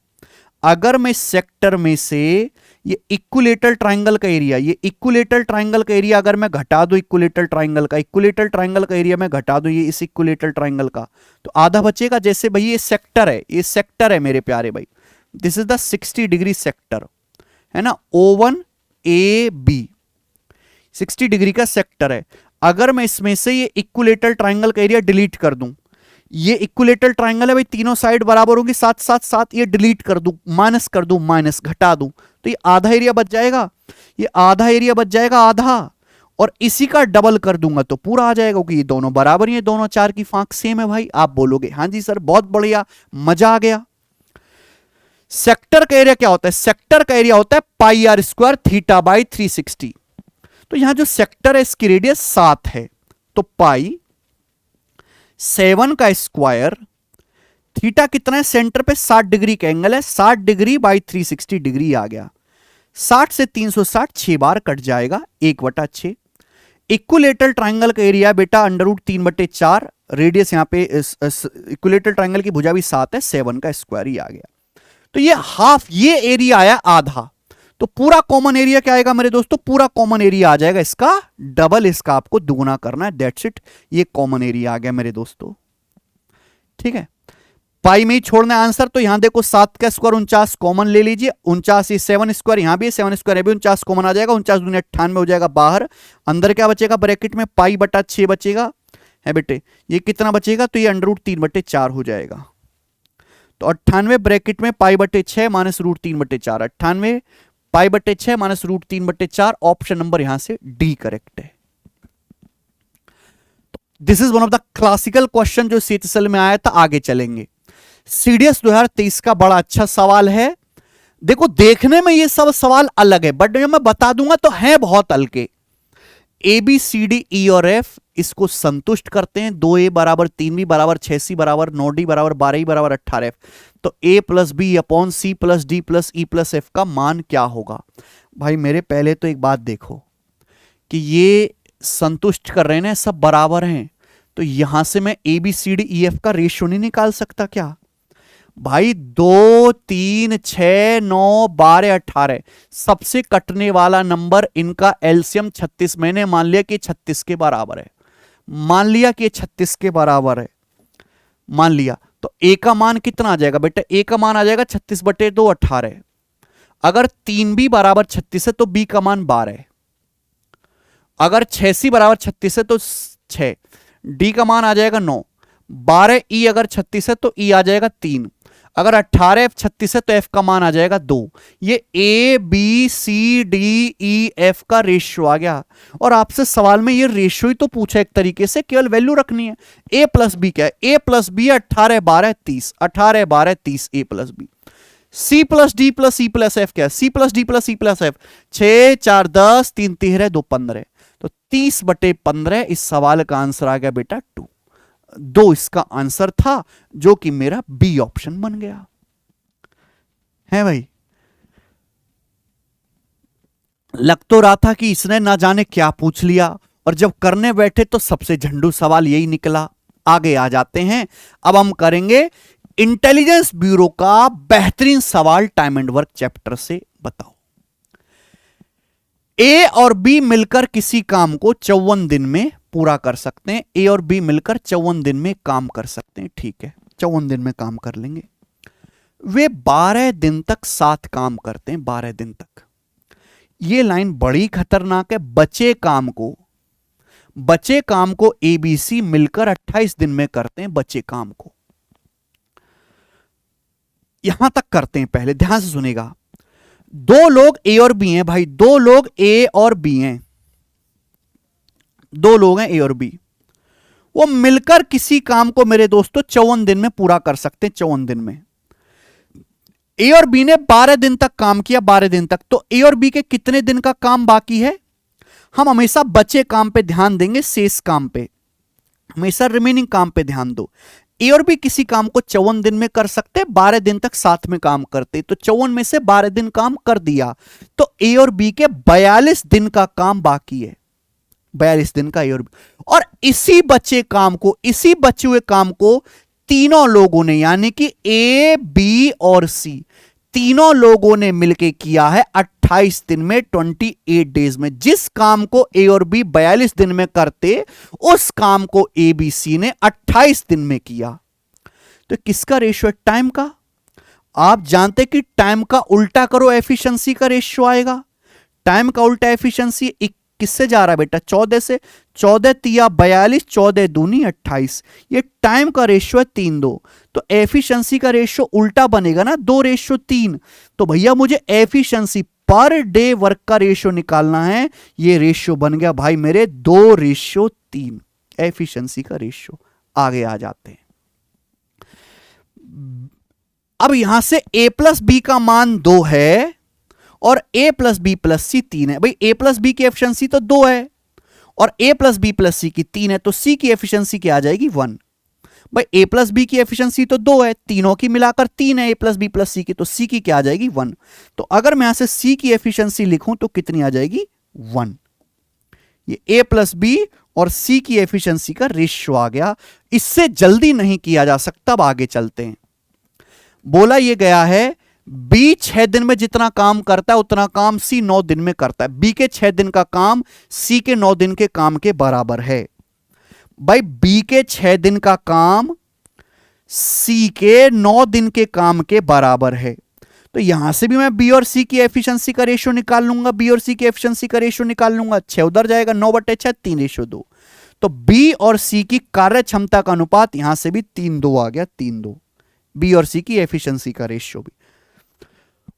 अगर मैं सेक्टर में से ये इक्विलेटरल ट्रायंगल का एरिया, ये इक्विलेटरल ट्रायंगल का एरिया अगर मैं घटा दूं, इक्विलेटरल ट्रायंगल का एरिया मैं घटा दूं, ये इस इक्विलेटरल ट्रायंगल का, तो आधा बचेगा। जैसे भाई ये सेक्टर है मेरे प्यारे भाई, this is the 60 degree sector, है ना, O1 AB 60 डिग्री का सेक्टर है। अगर मैं इसमें से ये इक्विलेटरल ट्रायंगल का एरिया डिलीट कर दूं, ये इक्विलेटरल ट्रायंगल है भाई, तीनों साइड बराबर होगी, 7 7 7, ये डिलीट कर दूं, माइनस कर दूं, माइनस घटा दूं, तो ये आधा एरिया बच जाएगा, ये आधा एरिया बच जाएगा, आधा, और इसी का डबल कर दूंगा तो पूरा आ जाएगा, क्योंकि ये दोनों बराबर ही है, दोनों चार की फांक सेम है भाई। आप बोलोगे हाँ जी सर बहुत बढ़िया, मजा आ गया। सेक्टर का एरिया क्या होता है? सेक्टर का एरिया होता है पाई आर स्क्वायर थीटा बाई 360। तो यहां जो सेक्टर है इसकी रेडियस 7 है, तो पाई 7 का स्क्वायर, थीटा कितना है? सेंटर पे 60 डिग्री का एंगल है, 60 डिग्री बाई 360 डिग्री आ गया। 60 से 360 6 बार कट जाएगा, 1/6। इक्विलेटरल ट्रायंगल का एरिया बेटा √3/4, रेडियस यहां पे इक्विलेटरल ट्रायंगल की भुजा भी 7 है, 7 का स्क्वायर ही आ गया। तो ये हाफ, ये एरिया आया आधा, तो पूरा कॉमन एरिया क्या आएगा मेरे दोस्तों? पूरा कॉमन एरिया आ जाएगा इसका डबल, इसका आपको दुगुना करना है, दैट्स इट। ये कॉमन एरिया आ गया मेरे दोस्तों, ठीक है। पाई में ही छोड़ना है आंसर, तो यहां देखो 7 का स्क्वायर 49 कॉमन ले लीजिए, 49, ये 7 स्क्वायर यहां भी है, 7 स्क्वायर भी 49 कॉमन आ जाएगा, 49 दूनी 98 हो जाएगा बाहर। अंदर क्या बचेगा ब्रैकेट में? पाई/6 बचेगा, है बेटे। ये कितना बचेगा? तो ये √3/4 हो जाएगा। तो 98 ब्रैकेट में पाई/6 माइनस √3/4, 98 पाई/6 माइनस √3/4, ऑप्शन नंबर यहां से डी करेक्ट है। This is one of the classical question जो CHSL में आया था। आगे चलेंगे, CDS 2023 का बड़ा अच्छा सवाल है। देखो देखने में ये सब सवाल अलग है, बट जब मैं बता दूंगा तो है बहुत हल्के। ABCD E और F इसको संतुष्ट करते हैं, 2A बराबर 3B बराबर 6C बराबर 9D बराबर 12E बराबर 18F। तो A plus B upon C plus D plus E plus F का मान क्या होगा? भाई मेरे पहले तो एक बात देखो कि ये संतुष्ट कर रहे हैं ना, सब बराबर हैं, तो यहां से मैं ABCDEF का रेशियो नहीं निकाल सकता क्या? भाई 2 3 6 9 12 18 सबसे कटने वाला नंबर, इनका एलसीएम 36। मैंने मान लिया कि 36 के बराबर है, मान लिया कि 36 के बराबर है, मान लिया, तो ए का मान कितना आ जाएगा बेटा? ए का मान आ जाएगा 36/2 18। अगर 3B बराबर 36 है तो B का मान 12 है। अगर 6C बराबर 36 है तो 6, D का मान आ जाएगा 9, 12E अगर 36 है तो E आ जाएगा 3, अगर 18F 36 है तो F का मान आ जाएगा 2। ये ABCDEF का रेशियो आ गया। और आपसे सवाल में ये रेशियो ही तो पूछा एक तरीके से, केवल वैल्यू रखनी है। A प्लस बी क्या है? A plus B 18 12 30, 18 12 30 A plus B. C plus D plus E plus F क्या है? C plus D plus E plus F 6 4 10 3 13 2 15, तो 30/15 इस सवाल का आंसर आ गया बेटा 2 इसका आंसर था, जो कि मेरा बी ऑप्शन बन गया है भाई। लग तो रहा था कि इसने ना जाने क्या पूछ लिया, और जब करने बैठे तो सबसे झंडू सवाल यही निकला। आगे आ जाते हैं। अब हम करेंगे इंटेलिजेंस ब्यूरो का बेहतरीन सवाल टाइम एंड वर्क चैप्टर से। बताओ, ए और बी मिलकर किसी काम को 54 दिन में पूरा कर सकते हैं। ए और बी मिलकर 54 दिन में काम कर सकते हैं, ठीक है, 54 दिन में काम कर लेंगे। वे 12 दिन तक साथ काम करते हैं, 12 दिन तक। यह लाइन बड़ी खतरनाक है। बचे काम को एबीसी मिलकर 28 दिन में करते हैं। बचे काम को यहां तक करते हैं। पहले ध्यान से सुनेगा, दो लोग ए और बी हैं भाई, दो लोग ए और बी हैं, दो लोग हैं ए और बी। वो मिलकर किसी काम को मेरे दोस्तों 54 दिन में पूरा कर सकते हैं। 54 दिन में ए और बी ने 12 दिन तक काम किया, 12 दिन तक। तो ए और बी के कितने दिन का काम बाकी है? हम हमेशा बचे काम पे ध्यान देंगे, शेष काम पे, हमेशा रिमेनिंग काम पे ध्यान दो। ए और बी किसी काम को 54 दिन में कर सकते, 12 दिन तक साथ में काम करते। तो 54 में से 12 दिन काम कर दिया, तो ए और बी के 42 दिन का काम बाकी है। 42 दिन का ए और बी, और इसी बचे हुए काम को तीनों लोगों ने, यानी कि ए, बी और सी, तीनों लोगों ने मिलकर किया है 28 दिन में, 28 डेज में। जिस काम को ए और बी 42 दिन में करते, उस काम को ए, बी, सी ने 28 दिन में किया। तो किसका रेशियो है? टाइम का। आप जानते कि टाइम का उल्टा करो, एफिशिएंसी का रेशियो आएगा। टाइम का उल्टा एफिशिएंसी किससे जा रहा है बेटा? 14 से। 14 तिया 42, 14 दूनी 28। ये टाइम का रेशियो है 3:2। तो एफिशिएंसी का रेशियो उल्टा बनेगा ना, 2:3। तो भैया मुझे एफिशिएंसी पर डे वर्क का रेशियो निकालना है। ये रेशियो बन गया भाई मेरे 2:3, एफिशिएंसी का रेशियो। आगे आ जाते हैं। अब यहां से a प्लस बी का मान 2 है और a प्लस बी प्लस सी 3 है। भाई a प्लस बी की एफिशिएंसी तो 2 है और a प्लस बी प्लस सी की 3 है, तो c की एफिशिएंसी क्या आ जाएगी? 1। भाई a प्लस बी की एफिशिएंसी तो 2 है, तीनों की मिलाकर 3 है, a प्लस बी प्लस सी की, तो c की क्या आ जाएगी? 1। तो अगर मैं यहां से c की एफिशिएंसी लिखूं तो कितनी आ जाएगी? 1। ये a प्लस बी और c की एफिशिएंसी का रेशियो आ गया। इससे जल्दी नहीं किया जा सकता। अब आगे चलते हैं। बोला यह गया है बी 6 दिन में जितना काम करता है उतना काम सी 9 दिन में करता है। बी के 6 दिन का काम सी के 9 दिन के काम के बराबर है। भाई बी के 6 दिन का काम सी के 9 दिन के काम के बराबर है। तो यहां से भी मैं बी और सी की एफिशिएंसी का रेशियो निकाल लूंगा। बी और सी की एफिशिएंसी का रेशियो निकाल लूंगा। 6 उधर जाएगा, 9/6, 3:2। तो बी और सी की कार्य क्षमता का अनुपात यहां से भी 3:2 आ गया, 3:2। बी और सी की एफिशिएंसी का रेशियो भी।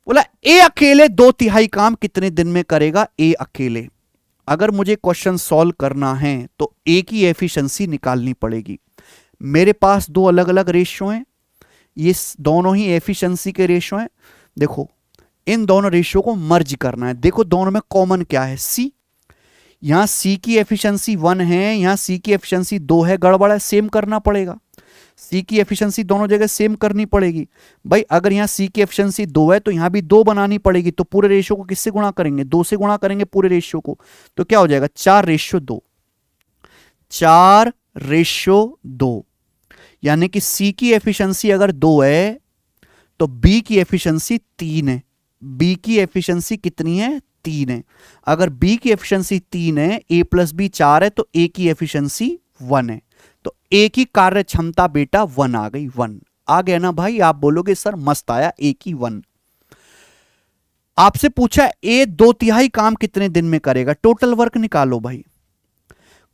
बोला ए अकेले 2/3 काम कितने दिन में करेगा? ए अकेले। अगर मुझे क्वेश्चन सॉल्व करना है तो ए की एफिशिएंसी निकालनी पड़ेगी। मेरे पास दो अलग अलग रेशियो हैं, ये दोनों ही एफिशिएंसी के रेशियो हैं। देखो इन दोनों रेशियो को मर्ज करना है। देखो दोनों में कॉमन क्या है? सी। यहां सी की एफिशिएंसी 1 है, यहां सी की एफिशिएंसी 2 है, गड़बड़ है, सेम करना पड़ेगा। सी की एफिशिएंसी दोनों जगह सेम करनी पड़ेगी। भाई अगर यहां सी की एफिशिएंसी 2 है तो यहां भी 2 बनानी पड़ेगी। तो पूरे रेशियो को किससे गुणा करेंगे? 2 से गुणा करेंगे पूरे रेशियो को। तो क्या हो जाएगा? 4:2। 4:2, यानी कि सी की एफिशिएंसी अगर 2 है तो बी की एफिशिएंसी 3 है। बी की एफिशिएंसी कितनी है? 3 है। अगर बी की एफिशिएंसी 3 है, ए प्लस बी 4 है, तो ए की एफिशिएंसी 1 है। तो ए की कार्य क्षमता बेटा 1 आ गई। 1 आ गया ना भाई? आप बोलोगे सर मस्त आया, ए की 1। आपसे पूछा ए 2/3 काम कितने दिन में करेगा? टोटल वर्क निकालो भाई,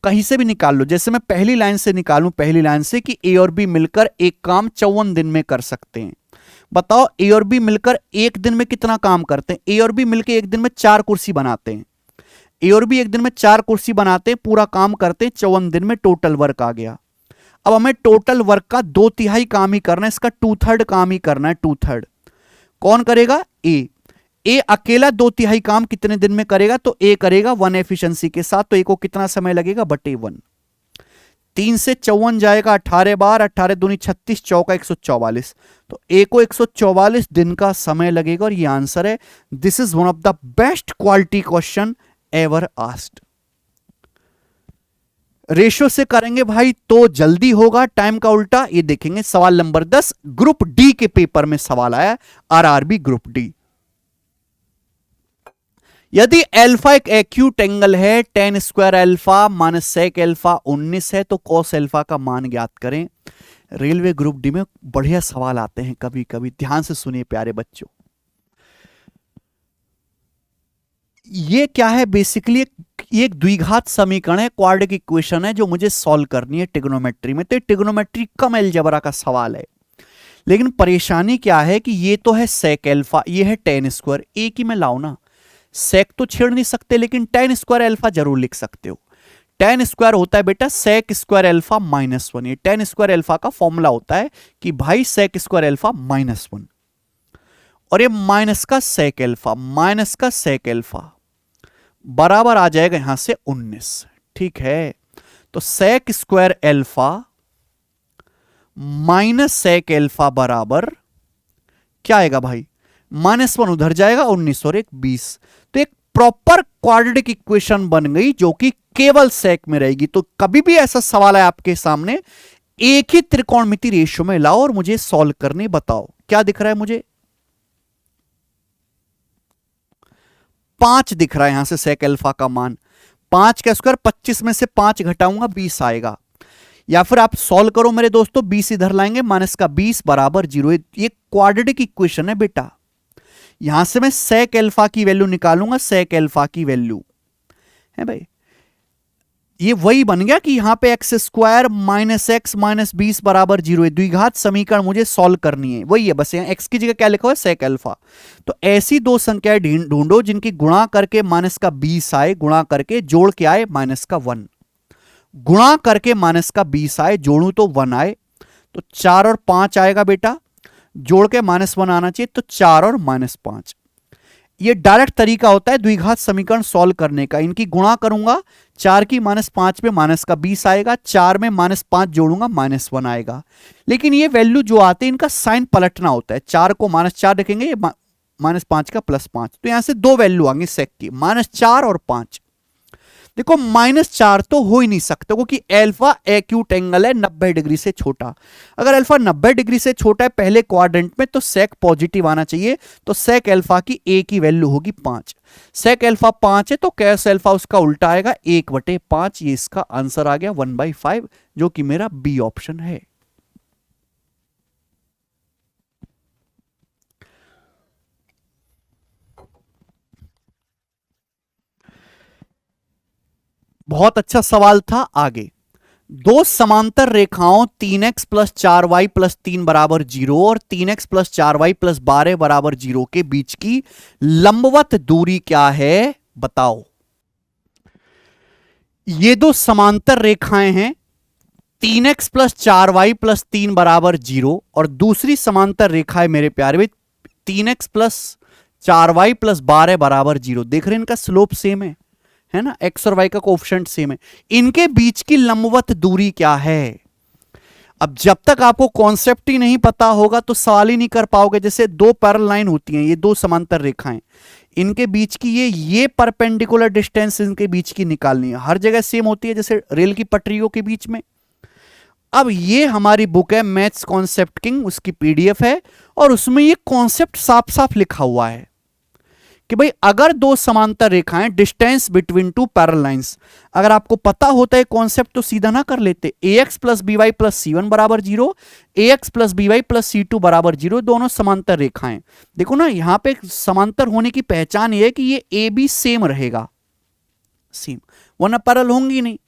कहीं से भी निकाल लो। जैसे मैं पहली लाइन से निकालूं, पहली लाइन से कि ए और बी मिलकर एक काम 54 दिन में कर सकते हैं। बताओ ए और बी मिलकर एक दिन में कितना काम करते हैं? ए और बी मिलकर एक दिन में 4 कुर्सी बनाते हैं। ए और बी एक दिन में 4 कुर्सी बनाते हैं, पूरा काम करते हैं 54 दिन में। टोटल वर्क आ गया। अब हमें टोटल वर्क का 2/3 काम ही करना है, इसका 2/3 काम ही करना है। 2/3 कौन करेगा? ए। ए अकेला 2/3 काम कितने दिन में करेगा? तो ए करेगा 1 एफिशिएंसी के साथ। तो ए को कितना समय लगेगा? बटे 1। 3 से 54 जाएगा 18 बार, 18 दूनी 36, चौका 144। तो ए को 144 दिन का समय लगेगा। और ये आंसर है। This is one of the best quality question ever asked. Ratio से करेंगे भाई तो जल्दी होगा, टाइम का उल्टा। ये देखेंगे सवाल नंबर 10 ग्रुप डी के पेपर में सवाल आया, आरआरबी ग्रुप डी। यदि अल्फा एक एक्यूट एंगल है, tan square alpha minus sec alpha 19 है, तो कॉस अल्फा का मान ज्ञात करें। रेलवे ग्रुप डी में बढ़िया सवाल आते हैं कभी कभी, ध्यान से सुनिए प्यारे बच्चों। ये क्या है, बेसिकली एक द्विघात समीकरण है, क्वाड्रेटिक इक्वेशन है जो मुझे सॉल्व करनी है ट्रिग्नोमेट्री में। तो ट्रिग्नोमेट्री कम अलजेब्रा का सवाल है, लेकिन परेशानी क्या है कि ये तो है सेक अल्फा, ये है टेन स्क्वायर, एक ही में लाओ ना। सेक तो छेड़ नहीं सकते, लेकिन टेन स्क्वायर अल्फा जरूर लिख सकते हो। टेन स्क्वायर होता है बेटा सेक स्क्वायर अल्फा -1। ये टेन स्क्वायर अल्फा का फॉर्मूला होता है कि भाई सेक स्क्वायर अल्फा -1, और ये माइनस का सेक अल्फा, माइनस का सेक अल्फा बराबर आ जाएगा यहां से 19। ठीक है, तो sec square alpha minus sec alpha बराबर क्या आएगा भाई, -1 उधर जाएगा, 19 और 1 20। तो एक प्रॉपर क्वाड्रेटिक इक्वेशन बन गई जो कि केवल सेक में रहेगी। तो कभी भी ऐसा सवाल है आपके सामने, एक ही त्रिकोणमिति रेशियो में लाओ और मुझे सॉल्व करने बताओ। क्या दिख रहा है मुझे, 5 दिख रहा है यहां से सेक अल्फा का मान। 5 का स्क्वायर 25 में से 5 घटाऊंगा 20 आएगा। या फिर आप सॉल्व करो मेरे दोस्तों, 20 इधर लाएंगे, माइनस का 20 बराबर 0। ये क्वाड्रेटिक इक्वेशन है बेटा। यहां से मैं सेक अल्फा की वैल्यू निकालूंगा, सेक अल्फा की वैल्यू है भाई, ये वही बन गया कि यहां पे x square minus x minus 20 बराबर 0 है। द्विघात समीकरण मुझे सॉल्व करनी है, वही है, बस यहां एक्स की जगह क्या लिखा हुआ है, सेक अल्फा। तो ऐसी दो संख्याएं ढूंढो जिनकी गुणा करके माइनस का 20 आए, गुणा करके जोड़ के आए माइनस का 1, गुणा करके माइनस का 20 आए, जोड़ू तो 1 आए। तो 4 और 5 आएगा बेटा, जोड़ के -1 आना चाहिए, तो 4 और -5। ये डायरेक्ट तरीका होता है द्विघात समीकरण सॉल्व करने का। इनकी गुणा करूंगा, 4 की -5 पे माइनस का 20 आएगा, 4 में -5 जोड़ूंगा -1 आएगा। लेकिन ये वैल्यू जो आते हैं इनका साइन पलटना होता है, 4 को -4 रखेंगे, -5 का +5। तो यहां से दो वैल्यू आएंगे सेक की, -4 और 5। देखो -4 तो हो ही नहीं सकता, क्योंकि अल्फा एक्यूट एंगल है 90 डिग्री से छोटा। अगर अल्फा 90 डिग्री से छोटा है पहले क्वाड्रेंट में, तो सेक पॉजिटिव आना चाहिए। तो सेक अल्फा की ए की वैल्यू होगी 5। सेक अल्फा 5 है तो कैस अल्फा उसका उल्टा आएगा 1/5। ये इसका आंसर आ गया 1/5, जो कि मेरा बी ऑप्शन है। बहुत अच्छा सवाल था। आगे, दो समांतर रेखाओं 3x + 4y + 3 बराबर 0 और 3x + 4y + 12 बराबर 0 के बीच की लंबवत दूरी क्या है, बताओ। ये दो समांतर रेखाएं हैं, 3x + 4y + 3 बराबर 0, और दूसरी समांतर रेखा है मेरे प्यारे में 3x + 4y + 12 बराबर 0। देख रहे हैं इनका स्लोप सेम है ना, एक्स और वाई का कोएफिशिएंट सेम है। इनके बीच की लंबवत दूरी क्या है। अब जब तक आपको कॉन्सेप्ट ही नहीं पता होगा तो सवाल ही नहीं कर पाओगे। जैसे दो पैरेलल लाइन होती हैं, ये दो समांतर रेखाएं, इनके बीच की ये परपेंडिकुलर डिस्टेंस इनके बीच की निकालनी है। हर जगह सेम होती है, जैसे रेल की पटरियों के बीच में। अब ये हमारी बुक है मैथ्स कॉन्सेप्ट किंग, उसकी पीडीएफ है, और उसमें ये कॉन्सेप्ट साफ साफ लिखा हुआ है कि भाई अगर दो समांतर रेखाएं, distance between two parallel lines, अगर आपको पता होता है कॉन्सेप्ट तो सीधा ना कर लेते। ax + by + c1 बराबर 0, ax + by + c2 बराबर 0, दोनों समांतर रेखाएं। देखो ना, यहां पे समांतर होने की पहचान ये है कि ये ए बी सेम रहेगा, सेम, वरना पैरेलल होंगी नहीं।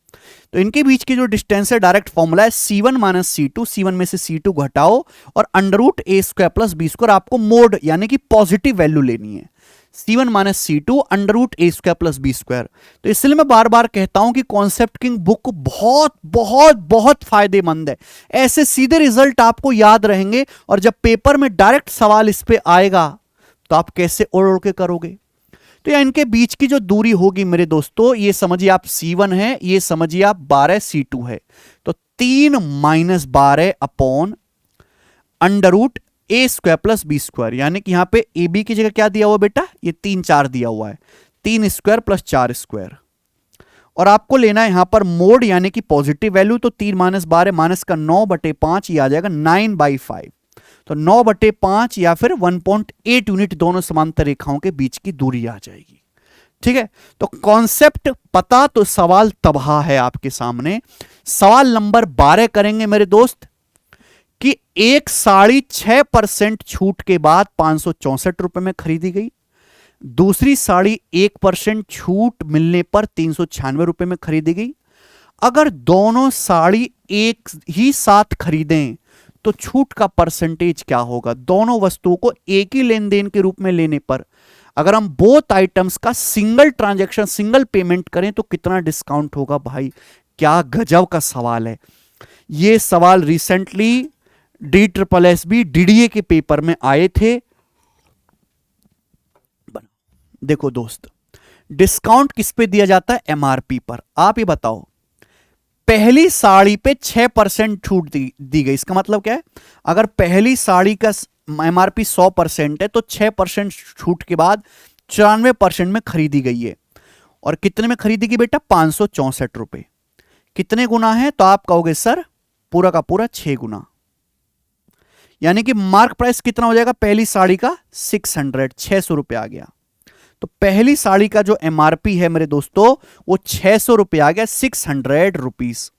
तो इनके बीच की जो डिस्टेंस है, डायरेक्ट फॉर्मूला है c1 - c2, c1 में से c2 घटाओ और √a² + b², आपको मोड यानी कि पॉजिटिव वैल्यू लेनी है। c1 - c2 √a² + b²। तो इसलिए मैं बार बार कहता हूं कि कॉन्सेप्ट किंग बुक बहुत बहुत बहुत फायदेमंद है। ऐसे सीधे रिजल्ट आपको याद रहेंगे, और जब पेपर में डायरेक्ट सवाल इस पे आएगा तो आप कैसे ओढ़ ओढ़ के करोगे। तो या इनके बीच की जो दूरी होगी मेरे दोस्तों, ये समझिए आप c1 है, ये समझिए आप 12 c2 है। तो 3 - 12 अपॉन √a² + b², यानी कि यहां पे ए बी की जगह क्या दिया हुआ बेटा, ये 3 4 दिया हुआ है, 3² + 4²। और आपको लेना है यहां पर मोड यानी कि पॉजिटिव वैल्यू, तो 3 माइनस 12 माइनस का 9/5 ये आ जाएगा 9/5। तो 9/5 या फिर 1.8 यूनिट दोनों समांतर रेखाओं के बीच की दूरी आ जाएगी। ठीक है, तो कॉन्सेप्ट पता तो सवाल तबाह है आपके सामने। सवाल नंबर 12 करेंगे मेरे दोस्त कि एक साड़ी 6% छूट के बाद 564 रुपए में खरीदी गई, दूसरी साड़ी 1% छूट मिलने पर 396 रुपए में खरीदी गई। अगर दोनों साड़ी एक ही साथ खरीदें तो छूट का परसेंटेज क्या होगा? दोनों वस्तुओं को एक ही लेन देन के रूप में लेने पर अगर हम बोथ आइटम्स का सिंगल ट्रांजैक्शन सिंगल पेमेंट करें तो कितना डिस्काउंट होगा? भाई क्या गजब का सवाल है। यह सवाल रिसेंटली DSSB DDA के पेपर में आए थे। देखो दोस्त, डिस्काउंट किस पे दिया जाता है? MRP पर। आप ये बताओ, पहली साड़ी पे 6% छूट दी गई, इसका मतलब क्या है? अगर पहली साड़ी का MRP 100% है तो 6% छूट के बाद 94% में खरीदी गई है। और कितने में खरीदी गई बेटा? 564 रुपए। कितने गुना है? तो आप कहोगे सर पूरा का पूरा 6 गुना, यानी कि मार्क प्राइस कितना हो जाएगा पहली साड़ी का? 600 रुपए आ गया। तो पहली साड़ी का जो MRP है मेरे दोस्तों वो 600 रुपए आ गया, 600 रुपीस।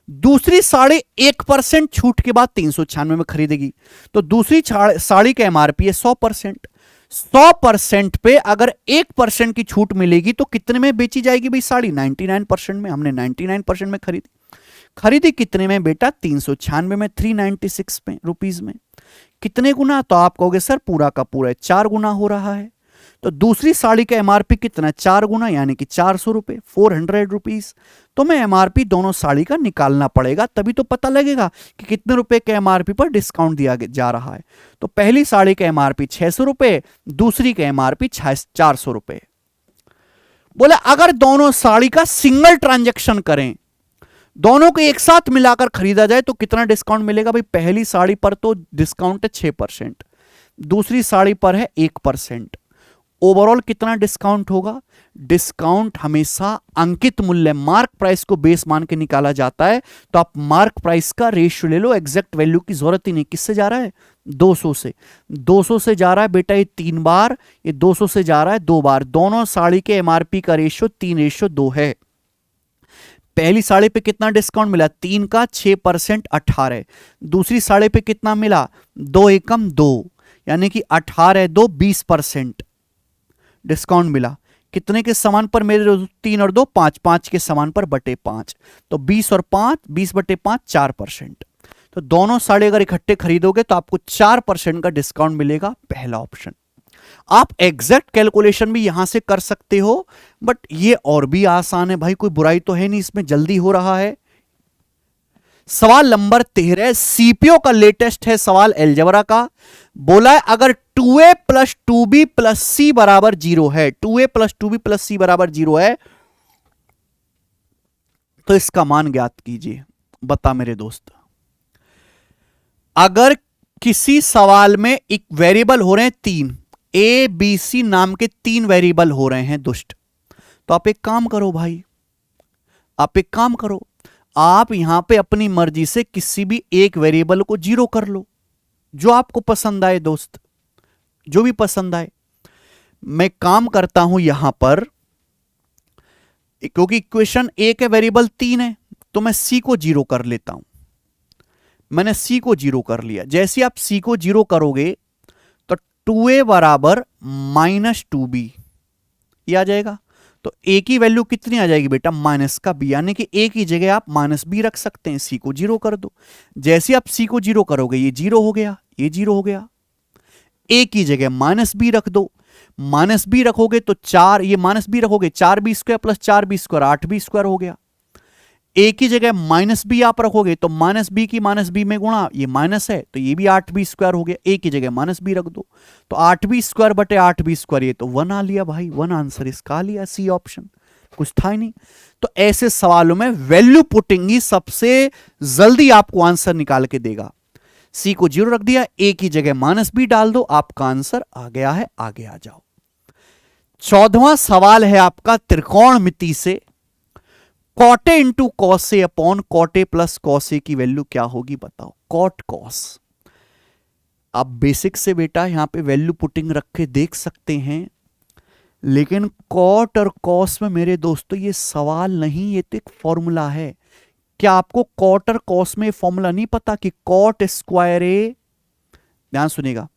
दूसरी साड़ी 1% छूट के बाद 396 में खरीदेगी, तो दूसरी साड़ी का MRP है 100%। 100% पे अगर 1% की छूट मिलेगी तो कितने में बेची जाएगी भाई साड़ी? 99% में। हमने 99% में खरीदी कितने में बेटा? 396 में, 396 में रुपीज में। कितने गुना? तो आप कहोगे सर पूरा का पूरा 4 गुना हो रहा है। तो दूसरी साड़ी का MRP कितना? 4 गुना, यानी कि 400 रुपए, 400 रुपीज। तो मैं MRP दोनों साड़ी का निकालना पड़ेगा, तभी तो पता लगेगा कि कितने रुपए के MRP पर डिस्काउंट दिया जा रहा है। तो पहली साड़ी का MRP 600 रुपए, दूसरी का MRP 400 रुपए। बोले अगर दोनों साड़ी का सिंगल ट्रांजैक्शन करें, दोनों को एक साथ मिलाकर खरीदा जाए तो कितना डिस्काउंट मिलेगा? भाई पहली साड़ी पर तो डिस्काउंट है 6%, दूसरी साड़ी पर है 1%। ओवरऑल कितना डिस्काउंट होगा? डिस्काउंट हमेशा अंकित मूल्य मार्क प्राइस को बेस मान के निकाला जाता है। तो आप मार्क प्राइस का रेशियो ले लो, एग्जैक्ट वैल्यू की जरूरत ही नहीं। किससे जा रहा है? 200 से। 200 से जा रहा है बेटा ये 3 बार, ये 200 से जा रहा है 2 बार। दोनों साड़ी के MRP का रेशियो 3:2 है। पहली साड़ी पे कितना डिस्काउंट मिला? 3 का 6% 18। दूसरी साड़ी पे कितना मिला? 2 एकम 2, यानी कि 18 2 20% डिस्काउंट मिला। कितने के समान पर मेरे? 3 और 2 5, 5 के समान पर बटे 5। तो 20 और 5, 20/5 4%। तो दोनों साड़ी अगर इकट्ठे खरीदोगे तो आपको 4% का डिस्काउंट मिलेगा, पहला ऑप्शन। आप एग्जैक्ट कैलकुलेशन भी यहां से कर सकते हो, बट ये और भी आसान है भाई, कोई बुराई तो है नहीं इसमें, जल्दी हो रहा है। सवाल नंबर 13 सीपीओ का लेटेस्ट है सवाल अलजेब्रा का। बोला है अगर 2a + 2b + c बराबर 0 है, 2a + 2b + c बराबर 0 है तो इसका मान ज्ञात कीजिए। बता मेरे दोस्त, अगर किसी सवाल में एक वेरिएबल हो रहे हैं 3, A B C नाम के 3 वेरिएबल हो रहे हैं दुष्ट, तो आप एक काम करो भाई, आप यहां पे अपनी मर्जी से किसी भी एक वेरिएबल को 0 कर लो, जो आपको पसंद आए दोस्त, जो भी पसंद आए। मैं काम करता हूं यहां पर, क्योंकि इक्वेशन ए के वेरिएबल 3 है तो मैं C को 0 कर लेता हूं। मैंने C को 0 कर लिया। जैसे आप C को 0 करोगे तो 2a बराबर -2b ये आ जाएगा। तो a की वैल्यू कितनी आ जाएगी बेटा? माइनस का b, यानी कि a की जगह आप -b रख सकते हैं। C को 0 कर दो। जैसे आप C को 0 करोगे ये 0 हो गया, ये 0 हो गया। a की जगह -b रख दो। -b रखोगे तो 4, ये -b रखोगे 4b² + 4b² 8b² हो गया। a की जगह -b आप रखोगे तो -b की -b में गुणा, ये माइनस है तो ये भी 8b² हो गया। a की जगह -b रख दो तो 8b² बटे 8b², ये तो 1 आ लिया भाई, 1 आंसर इसका आ लिया, C ऑप्शन, कुछ था ही नहीं। तो ऐसे सवालों में वैल्यू पुटिंग ही सबसे जल्दी आपको आंसर निकाल के देगा। C को 0 रख दिया, a की जगह -b डाल दो, आपका आंसर आ गया है। आगे आ जाओ। 14वां सवाल है आपका त्रिकोणमिति से। Cot A into cos A upon cot A plus cos A की वैल्यू क्या होगी बताओ। कॉट कॉस, आप बेसिक से बेटा यहां पे वैल्यू पुटिंग रख के देख सकते हैं, लेकिन कॉट और कॉस में मेरे दोस्तों ये सवाल नहीं, ये तो एक फॉर्मूला है। क्या आपको कॉट और कॉस में फॉर्मूला नहीं पता कि कॉट स्क्वायर ए, ध्यान सुनिएगा,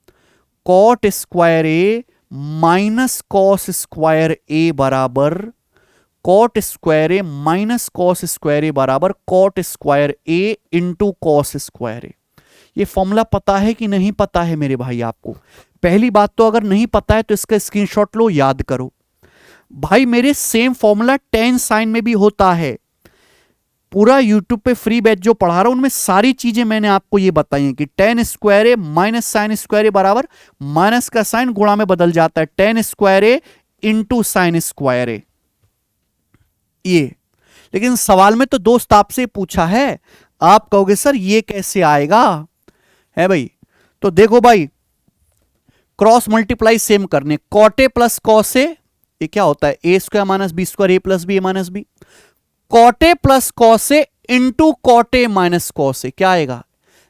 कॉट स्क्वायर ए माइनस कॉस स्क्वायर ए बराबर कॉट स्क्वायर ए माइनस कॉस स्क्वायर ए बराबर कॉट स्क्वायर ए इंटू कॉस स्क्वायर ए। ये फॉर्मूला पता है कि नहीं पता है मेरे भाई आपको? पहली बात तो अगर नहीं पता है तो इसका स्क्रीनशॉट लो, याद करो भाई। मेरे सेम फॉर्मूला टेन साइन में भी होता है। पूरा यूट्यूब पे फ्री बैच जो पढ़ा रहा हूं उनमें सारी चीजें मैंने आपको ये बताई हैं कि टेन स्क्वायर ए माइनस साइन स्क्वायर ए बराबर माइनस का साइन गुणा में बदल जाता है टेन स्क्वायर ए इंटू साइन स्क्वायर ए। ये लेकिन सवाल में तो दोस्त आपसे पूछा है, आप कहोगे सर ये कैसे आएगा है भाई। तो देखो भाई, क्रॉस मल्टीप्लाई सेम करने, cot A plus cos A, ये क्या होता है A square minus B square A plus B A minus B. Cot A plus cos A into cot A minus cos A, क्या आएगा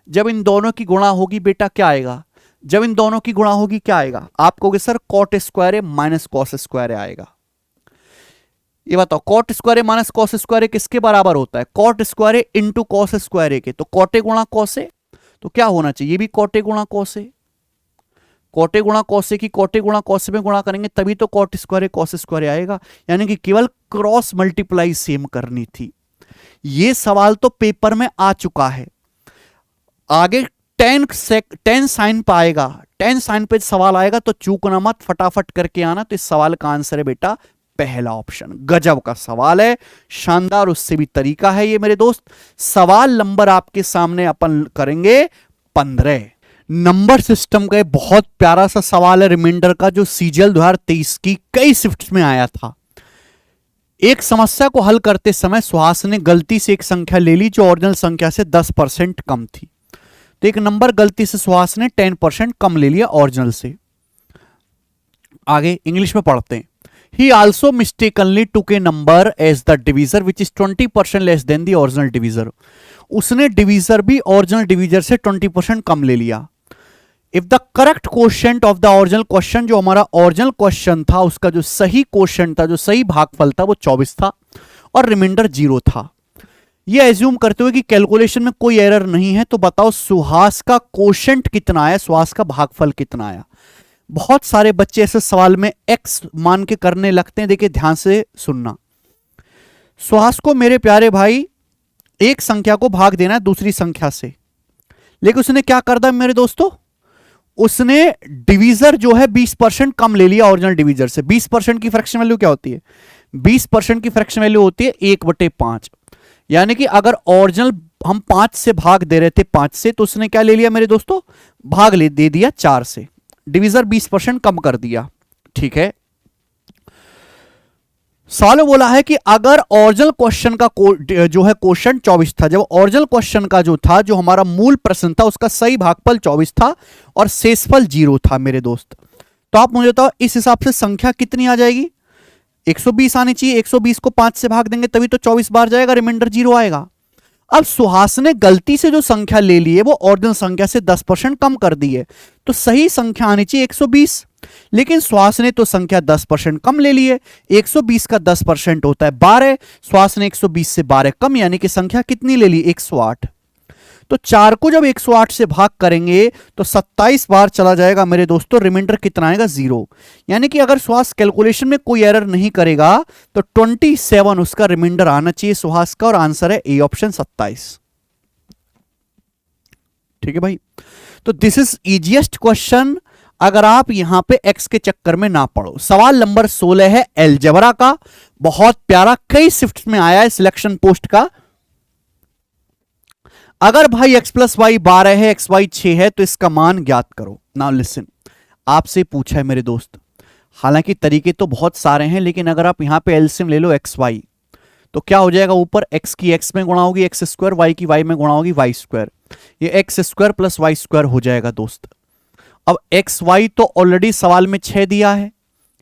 जब इन दोनों की गुणा होगी बेटा, क्या आएगा जब इन दोनों की गुणा होगी क्या आएगा? आप कहोगे सर कॉट स्क्वायर ए माइनस कॉस स्क्वायर ए आएगा। ये बताओ कॉट स्क्वायर ए माइनस कॉस स्क्वायर ए किसके बराबर होता है? कॉट स्क्वायर ए इंटू कॉस स्क्वायर ए के। तो कॉट ए गुणा कॉस ए, तो क्या होना चाहिए? ये भी कॉट ए गुणा कॉस ए, कॉट ए गुणा कॉस ए की कॉट ए गुणा कॉस ए में गुणा करेंगे तभी तो कॉट स्क्वायर ए कॉस स्क्वायर ए आएगा। यानी कि केवल क्रॉस मल्टीप्लाई सेम करनी थी। ये सवाल तो पेपर में आ चुका है। आगे टेन साइन पे आएगा, टेन साइन पे सवाल आएगा तो चूकना मत, फटाफट करके आना। तो इस सवाल का आंसर है बेटा पहला ऑप्शन। गजब का सवाल है, शानदार, उससे भी तरीका है ये मेरे दोस्त। सवाल नंबर आपके सामने अपन करेंगे 15। नंबर सिस्टम का बहुत प्यारा सा सवाल है रिमाइंडर का, जो सीजीएल 2023 की कई शिफ्ट्स में आया था। एक समस्या को हल करते समय सुहास ने गलती से एक संख्या ले ली जो ओरिजिनल संख्या से 10% कम थी। तो एक नंबर गलती से सुहास ने 10% कम ले लिया ओरिजिनल से। आगे इंग्लिश में पढ़ते हैं। He also mistakenly took a number as the divisor which is 20% less than the original divisor. उसने डिवीजर भी ओरिजिनल डिवीजर से 20% कम ले लिया। If the correct quotient of the original question, जो हमारा ओरिजिनल क्वेश्चन था उसका जो सही क्वोशिएंट था, जो सही भागफल था वो 24 था और रिमाइंडर 0 था। ये एज्यूम करते हुए कि कैलकुलेशन में कोई एरर नहीं है, तो बताओ सुहास का क्वोशिएंट कितना आया, सुहास का भागफल कितना आया। बहुत सारे बच्चे ऐसे सवाल में x मान के करने लगते हैं। देखिए ध्यान से सुनना। सुहास को मेरे प्यारे भाई एक संख्या को भाग देना है दूसरी संख्या से, लेकिन उसने क्या कर दिया मेरे दोस्तों, उसने डिवीजर जो है 20% कम ले लिया ओरिजिनल डिवीजर से। 20% की फ्रैक्शन वैल्यू क्या होती है? 20% की फ्रैक्शन वैल्यू होती है 1/5। यानी कि अगर ओरिजिनल हम 5 से भाग दे रहे थे 5 से, तो उसने क्या ले लिया मेरे दोस्तों, भाग दे दिया 4 से। डिवीजर 20% कम कर दिया। ठीक है, सवाल बोला है कि अगर ओरिजिनल क्वेश्चन का जो है क्वेश्चन 24 था, जब ओरिजिनल क्वेश्चन का जो था, जो हमारा मूल प्रश्न था, उसका सही भागफल 24 था और शेषफल 0 था मेरे दोस्त, तो आप मुझे बताओ इस हिसाब से संख्या कितनी आ जाएगी? 120 आनी चाहिए। 120 को 5 से भाग देंगे तभी तो 24 बार जाएगा, रिमाइंडर 0 आएगा। अब सुहास ने गलती से जो संख्या ले ली है वो ओरिजिनल संख्या से 10% कम कर दी है, तो सही संख्या आनी चाहिए 120। लेकिन सुहास ने तो संख्या 10% कम ले ली है। 120 का 10% होता है 12। सुहास ने 120 से 12 कम, यानी कि संख्या कितनी ले ली? 108। तो 4 को जब 108 से भाग करेंगे तो 27 बार चला जाएगा मेरे दोस्तों, रिमाइंडर कितना आएगा? 0। यानी कि अगर सुहास कैलकुलेशन में कोई एरर नहीं करेगा तो 27 उसका रिमाइंडर आना चाहिए सुहास का, और आंसर है ए ऑप्शन 27। ठीक है भाई, तो दिस इज इजीएस्ट क्वेश्चन, अगर आप यहां पे एक्स के चक्कर में ना पड़ो। सवाल नंबर 16 है अलजेब्रा का, बहुत प्यारा, कई शिफ्ट में आया है सिलेक्शन पोस्ट का। अगर भाई x प्लस वाई 12 है, एक्स वाई 6 है, तो इसका मान ज्ञात करो। नाउ लिसन, आपसे पूछा है मेरे दोस्त, हालांकि तरीके तो बहुत सारे हैं, लेकिन अगर आप यहां पे एलसीएम ले लो एक्स वाई, तो क्या हो जाएगा? ऊपर x की x में गुणा होगी एक्स स्क्वायर, y की y में गुणा होगी वाई स्क्वायर, ये x square plus y square हो जाएगा दोस्त। अब एक्स वाई तो ऑलरेडी सवाल में 6 दिया है,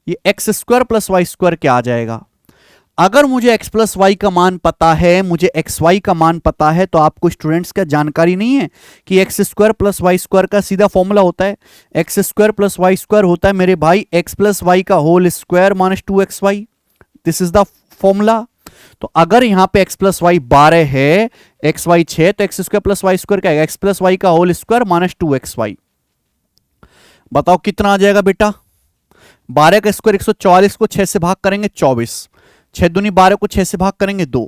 ये x square plus y square क्या आ जाएगा? अगर मुझे x प्लस वाई का मान पता है, मुझे एक्स वाई का मान पता है, तो आपको स्टूडेंट्स क्या जानकारी नहीं है कि x square plus y square का सीधा फॉर्मूला होता है, x square plus y square होता है मेरे भाई एक्स प्लस वाई का whole square minus 2xy। This is the formula. तो अगर यहां पे x प्लस वाई 12 है, एक्स वाई 6, तो x square plus y square क्या है, एक्स प्लस वाई का होल स्क्वायर माइनस 2xy। बताओ कितना आ जाएगा बेटा? 12 का स्क्वायर 144 को 6 से भाग करेंगे 24, 6 दूनी 12 को 6 से भाग करेंगे 2,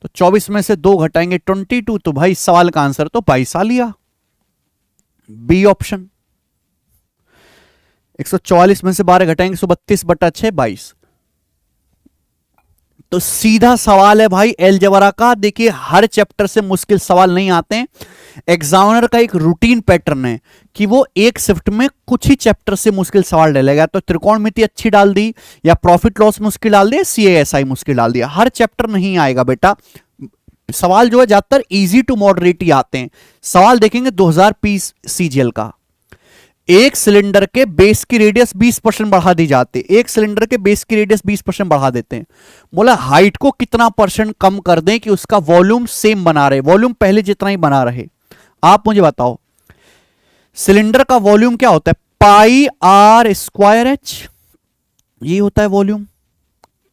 तो 24 में से 2 घटाएंगे 22। तो भाई सवाल का आंसर तो 22 आ लिया, बी ऑप्शन। 144 में से 12 घटाएंगे 132 बटा 6 22। तो सीधा सवाल है भाई अलजेब्रा का। देखिए हर चैप्टर से मुश्किल सवाल नहीं आते हैं, एग्जामिनर का एक रूटीन पैटर्न है कि वो एक शिफ्ट में कुछ ही चैप्टर से मुश्किल सवाल डालेगा। तो त्रिकोणमिति अच्छी डाल दी, या प्रॉफिट लॉस मुश्किल डाल दी, सीएएसआई मुश्किल डाल दिया। हर चैप्टर नहीं आएगा बेटा सवाल, जो है ज्यादातर इजी टू मॉडरेट ही आते हैं। सवाल देखेंगे 2000 पीस सीजीएल का, एक सिलेंडर के बेस की रेडियस 20% बढ़ा दी जाती है, एक सिलेंडर के बेस की रेडियस 20% बढ़ा देते हैं। बोला हाइट को कितना परसेंट कम कर दें कि उसका वॉल्यूम सेम बना रहे, वॉल्यूम पहले जितना ही बना रहे। आप मुझे बताओ सिलेंडर का वॉल्यूम क्या होता है? पाई आर स्क्वायर एच, ये होता है volume,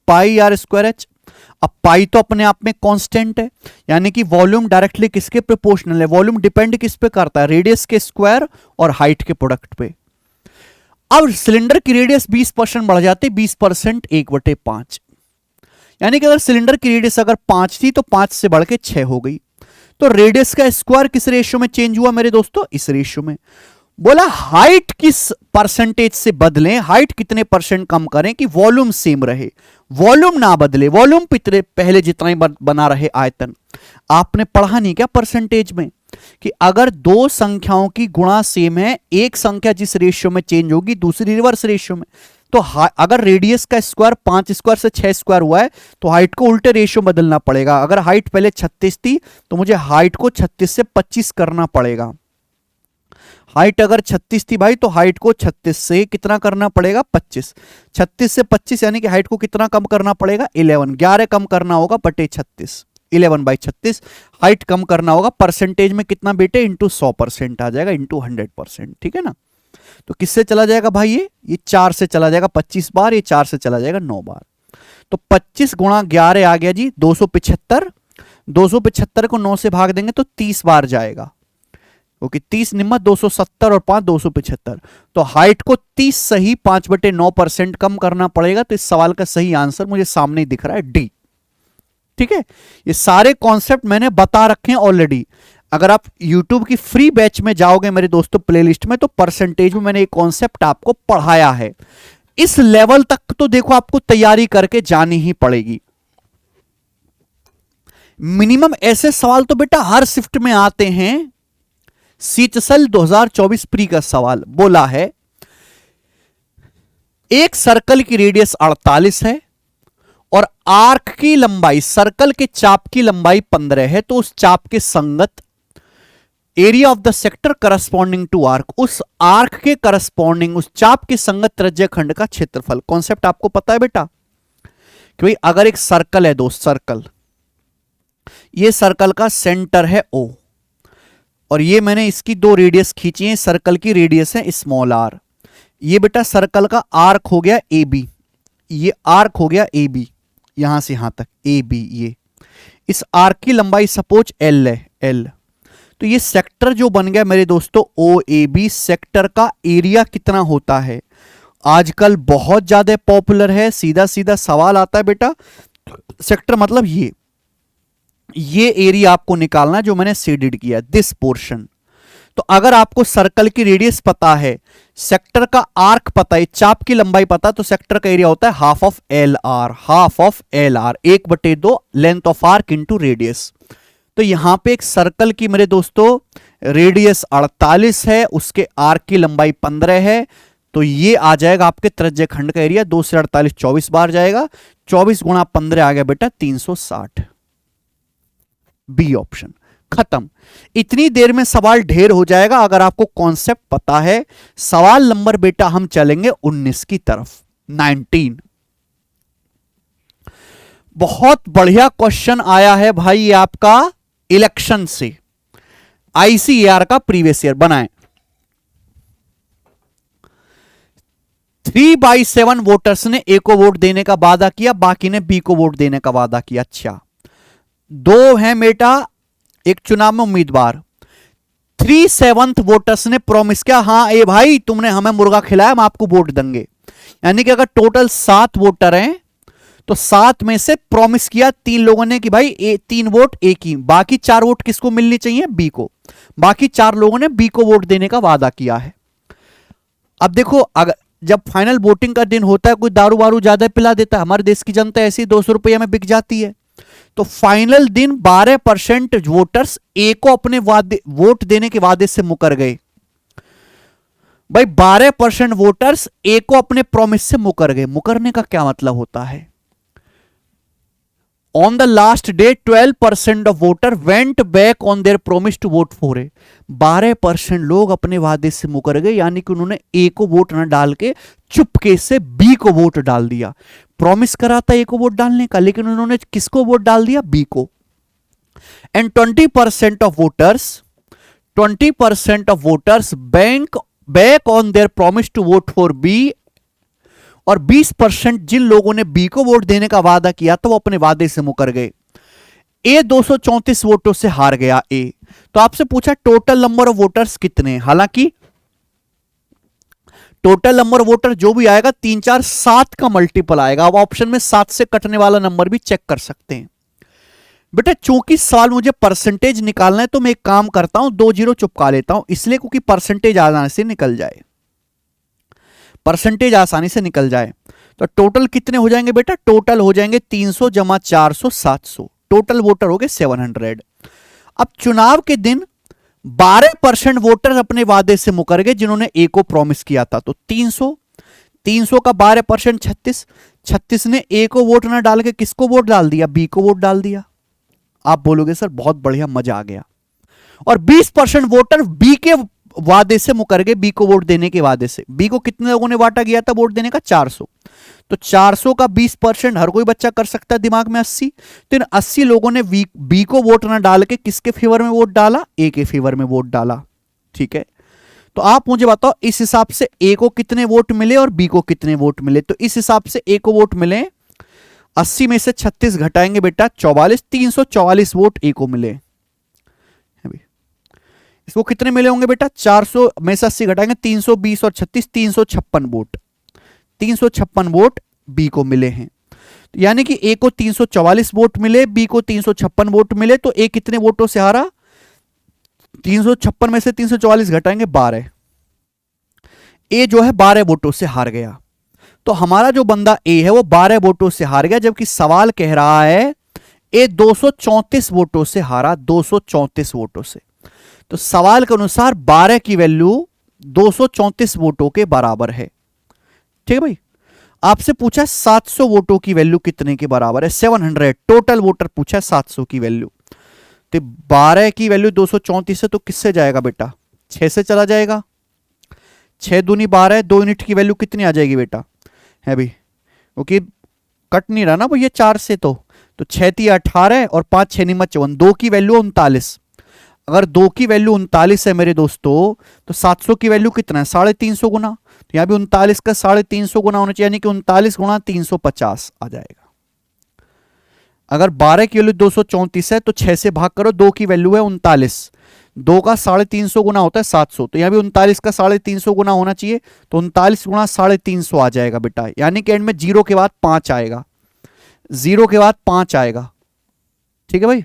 pi r square h. अब पाई तो अपने आप में कांस्टेंट है, यानी कि वॉल्यूम डायरेक्टली किसके प्रोपोर्शनल है? वॉल्यूम डिपेंड किस पे करता है? रेडियस के स्क्वायर और हाइट के प्रोडक्ट पे। अब सिलेंडर की रेडियस 20% बढ़ जाती, 20% 1/5, यानी कि अगर सिलेंडर की रेडियस अगर 5 थी तो 5 से बढ़ के 6 हो गई। तो रेडियस का स्क्वायर किस रेशियो में चेंज हुआ मेरे दोस्तों? इस रेशियो में। बोला हाइट किस परसेंटेज से बदलें, हाइट कितने परसेंट कम करें कि वॉल्यूम सेम रहे, वॉल्यूम ना बदले, वॉल्यूम पिछले पहले जितना ही बना रहे आयतन। आपने पढ़ा नहीं क्या परसेंटेज में कि अगर दो संख्याओं की गुणा सेम है, एक संख्या जिस रेशियो में चेंज होगी दूसरी रिवर्स रेशियो में। तो अगर रेडियस का स्क्वायर 5 स्क्वायर से 6 स्क्वायर हुआ है तो हाइट को उल्टे रेशियो बदलना पड़ेगा। अगर हाइट पहले 36 थी तो मुझे हाइट को 36 से 25 करना पड़ेगा। हाइट अगर 36 थी भाई तो हाइट को 36 से कितना करना पड़ेगा? 25। 36 से 25 यानी कि हाइट को कितना कम करना पड़ेगा? 11। 11 कम करना होगा बटे 36, 11/36 हाइट कम करना होगा। परसेंटेज में कितना बेटे? इंटू 100% आ जाएगा, इंटू 100%। ठीक है ना? तो किससे चला जाएगा भाई? ये 4 से चला जाएगा 25 बार, ये 4 से चला जाएगा 9 बार। तो 25 गुणा 11 आ गया जी 275। 275 को 9 से भाग देंगे तो 30 बार जाएगा, क्योंकि 30 निम्मत 270 और 5 275। तो हाइट को 30 सही 5/9% कम करना पड़ेगा। तो इस सवाल का सही आंसर मुझे सामने दिख रहा है डी। ठीक है, ये सारे कॉन्सेप्ट मैंने बता रखे हैं ऑलरेडी। अगर आप YouTube की फ्री बैच में जाओगे मेरे दोस्तों प्लेलिस्ट में, तो परसेंटेज में मैंने एक कॉन्सेप्ट आपको पढ़ाया है। इस लेवल तक तो देखो आपको तैयारी करके जानी ही पड़ेगी। मिनिमम ऐसे सवाल तो बेटा हर शिफ्ट में आते हैं। सीचसल 2024 प्री का सवाल बोला है एक सर्कल की रेडियस 48 है और आर्क की लंबाई, सर्कल के चाप की लंबाई 15 है, तो उस चाप के संगत area of the sector corresponding to arc, उस आर्क के करस्पॉन्डिंग, उस चाप के संगत त्रिज्या खंड का क्षेत्रफल। कॉन्सेप्ट आपको पता है बेटा कि भाई अगर एक सर्कल है दोस्त, सर्कल, ये सर्कल का सेंटर है O और ये मैंने इसकी 2 रेडियस खींची है। सर्कल की रेडियस है स्मॉल r। ये बेटा सर्कल का आर्क हो गया AB, ये आर्क हो गया AB, यहां से यहां तक AB। ये इस आर्क की लंबाई सपोज L है, L। तो ये सेक्टर जो बन गया मेरे दोस्तों OAB, सेक्टर का एरिया कितना होता है? आजकल बहुत ज्यादा पॉपुलर है। सीधा सीधा सवाल आता है बेटा, सेक्टर मतलब ये एरिया आपको निकालना जो मैंने शेडेड किया, दिस पोर्शन। तो अगर आपको सर्कल की रेडियस पता है, सेक्टर का आर्क पता है, चाप की लंबाई पता, तो सेक्टर का एरिया होता है half of LR, half of LR 1/2 length of arc into radius. तो यहां पे एक सर्कल की मेरे दोस्तों रेडियस 48 है, उसके आर्क की लंबाई 15 है, तो ये आ जाएगा आपके त्रिज्या खंड का एरिया। 2 से 48 24 बार जाएगा, 24 गुणा 15 आ गया बेटा 360। बी ऑप्शन खत्म। इतनी देर में सवाल ढेर हो जाएगा अगर आपको कॉन्सेप्ट पता है। सवाल नंबर बेटा हम चलेंगे 19 की तरफ, 19। बहुत बढ़िया क्वेश्चन आया है भाई, ये आपका इलेक्शन से, आईसीएआर का प्रीवियस ईयर बनाएं। 3/7 वोटर्स ने ए को वोट देने का वादा किया, बाकी ने बी को वोट देने का वादा किया। अच्छा, दो हैं बेटा एक चुनाव में उम्मीदवार, 3/7 वोटर्स ने प्रॉमिस किया, हाँ ए भाई तुमने हमें मुर्गा खिलाया, हम आपको वोट देंगे। यानी कि अगर टोटल 7 वोटर हैं तो 7 में से प्रॉमिस किया 3 लोगों ने कि भाई 3 वोट ए की, बाकी 4 वोट किसको मिलनी चाहिए, बी को। बाकी 4 लोगों ने बी को वोट देने का वादा किया है। अब देखो, अगर जब फाइनल वोटिंग का दिन होता है, कोई दारू वारू ज्यादा पिला देता है, हमारे देश की जनता ऐसी 200 रुपये में बिक जाती है, तो फाइनल दिन 12% वोटर्स ए को अपने वोट देने के वादे से मुकर गए। भाई 12% वोटर्स ए को अपने प्रॉमिस से मुकर गए। मुकरने का क्या मतलब होता है? On the last day 12% of voter went back on their promise to vote for A. 12% लोग अपने वादे से मुकर गए, यानी कि उन्होंने ए को वोट न डाल के चुपके से बी को वोट डाल दिया। प्रॉमिस करा था ए को वोट डालने का, लेकिन उन्होंने किसको वोट डाल दिया, बी को। And 20% of voters back on their promise to vote for B, और 20% जिन लोगों ने बी को वोट देने का वादा किया था वो अपने वादे से मुकर गए। ए 234 वोटों से हार गया ए। तो आपसे पूछा टोटल नंबर ऑफ वोटर्स कितने, हालांकि टोटल नंबर वोटर जो भी आएगा 3 4 7 का मल्टीपल आएगा। अब ऑप्शन में 7 से कटने वाला नंबर भी चेक कर सकते हैं। बेटा चूंकि सवाल मुझे परसेंटेज निकालना है तो मैं एक काम करता हूं, 2 जीरो चुपका लेता हूं, इसलिए क्योंकि परसेंटेज आसानी से निकल जाए, परसेंटेज आसानी से निकल जाए। तो टोटल कितने हो जाएंगे बेटा, टोटल हो जाएंगे 300 जमा 400 700, टोटल वोटर हो गए 700। अब चुनाव के दिन 12% वोटर अपने वादे से मुकर गए जिन्होंने ए को प्रॉमिस किया था। तो 300 का 12% 36 ने ए को वोट ना डाल के किसको वोट डाल दिया, बी को वोट डाल दिया। आप बोलोगे सर बहुत बढ़िया, मजा आ गया। और 20% वोटर बी के वादे से मुकर गए, बी को वोट देने के वादे से। बी को कितने लोगों ने वादा किया था वोट देने का, 400। तो 400 का 20% हर कोई बच्चा कर सकता है दिमाग में, 80। तो इन 80 लोगों ने बी को वोट ना डाल के किसके फेवर में वोट डाला, ए के फेवर में वोट डाला। ठीक है, तो आप मुझे बताओ इस हिसाब से ए को कितने वोट मिले और बी को कितने वोट मिले। तो इस हिसाब से ए को वोट मिले 80 में से 36 घटाएंगे बेटा 44, 344 वोट ए को मिले। इसको कितने मिले होंगे बेटा, 400 में से 80 घटाएंगे 320 और 36 356 वोट, 356 वोट बी को मिले हैं। तो यानी कि ए को 344 वोट मिले, बी को 356 वोट मिले। तो ए कितने वोटों से हारा, 356 में से 344 घटाएंगे 12, ए जो है 12 वोटों से हार गया। तो हमारा जो बंदा ए है वो 12 वोटों से हार गया, जबकि सवाल कह रहा है ए 234 वोटों से हारा, 234 वोटों से। तो सवाल के अनुसार 12 की वैल्यू 234 वोटों के बराबर है। ठीक है भाई, आपसे पूछा 700 वोटों की वैल्यू कितने के बराबर है, 700। टोटल वोटर पूछा 700 की वैल्यू। तो 12 की वैल्यू 234 है, तो किससे जाएगा बेटा, 6 से चला जाएगा। 6 दूनी 12, 2 यूनिट की वैल्यू कितनी आ जाएगी बेटा, है भाई, क्योंकि कट नहीं रहा ना वो ये 4 से। तो 6 3 18 और 5 6 9 54, 2 की वैल्यू 39। अगर 2 की वैल्यू 39 है मेरे दोस्तों, तो 700 की वैल्यू कितना है, 350 गुना। तो यहां भी 39 का 350 गुना होना चाहिए, यानी कि 39 गुना 350 आ जाएगा। अगर 12 की वैल्यू 234 है तो 6 से भाग करो, 2 की वैल्यू है 39, 2 का 350 गुना होता है 700। तो यहां भी 39 का 350 गुना होना चाहिए, तो 39 गुना 350 आ जाएगा बेटा। यानी कि एंड में 0 के बाद 5 आएगा, 0 के बाद 5 आएगा। ठीक है भाई,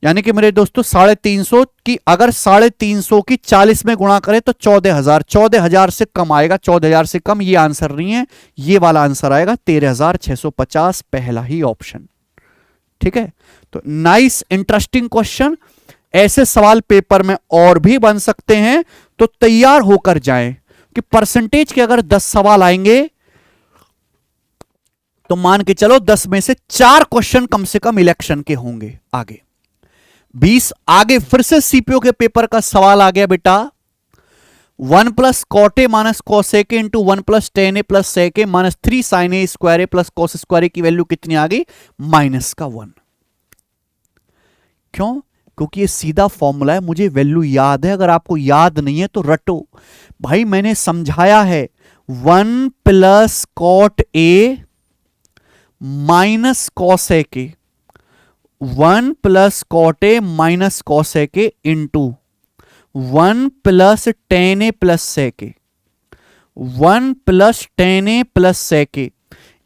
यानी कि मेरे दोस्तों 350 की अगर 350 की 40 में गुणा करें तो 14,000 से कम आएगा, 14,000 से कम ये आंसर नहीं है, ये वाला आंसर आएगा 13,650, पहला ही ऑप्शन। ठीक है, तो नाइस इंटरेस्टिंग क्वेश्चन। ऐसे सवाल पेपर में और भी बन सकते हैं, तो तैयार होकर जाएं कि परसेंटेज के अगर 10 सवाल आएंगे तो मान के चलो 10 में से 4 क्वेश्चन कम से कम इलेक्शन के होंगे। आगे 20 आगे फिर से सीपीओ के पेपर का सवाल आ गया बेटा, 1 plus cot A minus cos A के into 1 plus tan A plus sec A minus 3 sine A square A plus cos square A की वैल्यू कितनी आ गई? -1। क्यों? क्योंकि ये सीधा फॉर्मूला है, मुझे वैल्यू याद है। अगर आपको याद नहीं है तो रटो भाई, मैंने समझाया है 1 plus cot A minus cos A के, 1 plus cot A minus cos A के into 1 plus tan A plus sec A, 1 plus tan A plus sec A,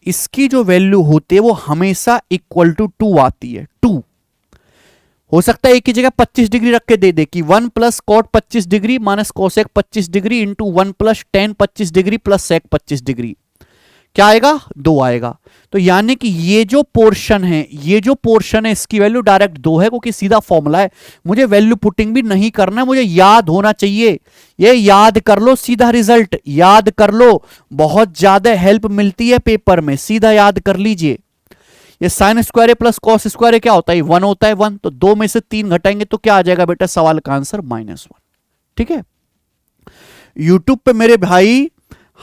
इसकी जो वैल्यू होती है वो हमेशा इक्वल टू 2 आती है। 2 हो सकता है एक की जगह 25 डिग्री रख के दे कि 1 plus cot 25 degree minus cosec 25 degree into 1 plus tan 25 degree plus sec 25 degree, क्या आएगा? 2 आएगा। तो यानी कि ये जो पोर्शन है इसकी वैल्यू डायरेक्ट 2 है, क्योंकि सीधा फॉर्मूला है। मुझे वैल्यू पुटिंग भी नहीं करना है, मुझे याद होना चाहिए। ये याद कर लो, सीधा रिजल्ट याद कर लो, बहुत ज्यादा हेल्प मिलती है पेपर में, सीधा याद कर लीजिए। ये sine square plus cos square क्या होता है? 1 होता है। 1 तो 2 में से 3 घटाएंगे तो क्या आ जाएगा बेटा? सवाल का आंसर -1। ठीक है। यूट्यूब पे मेरे भाई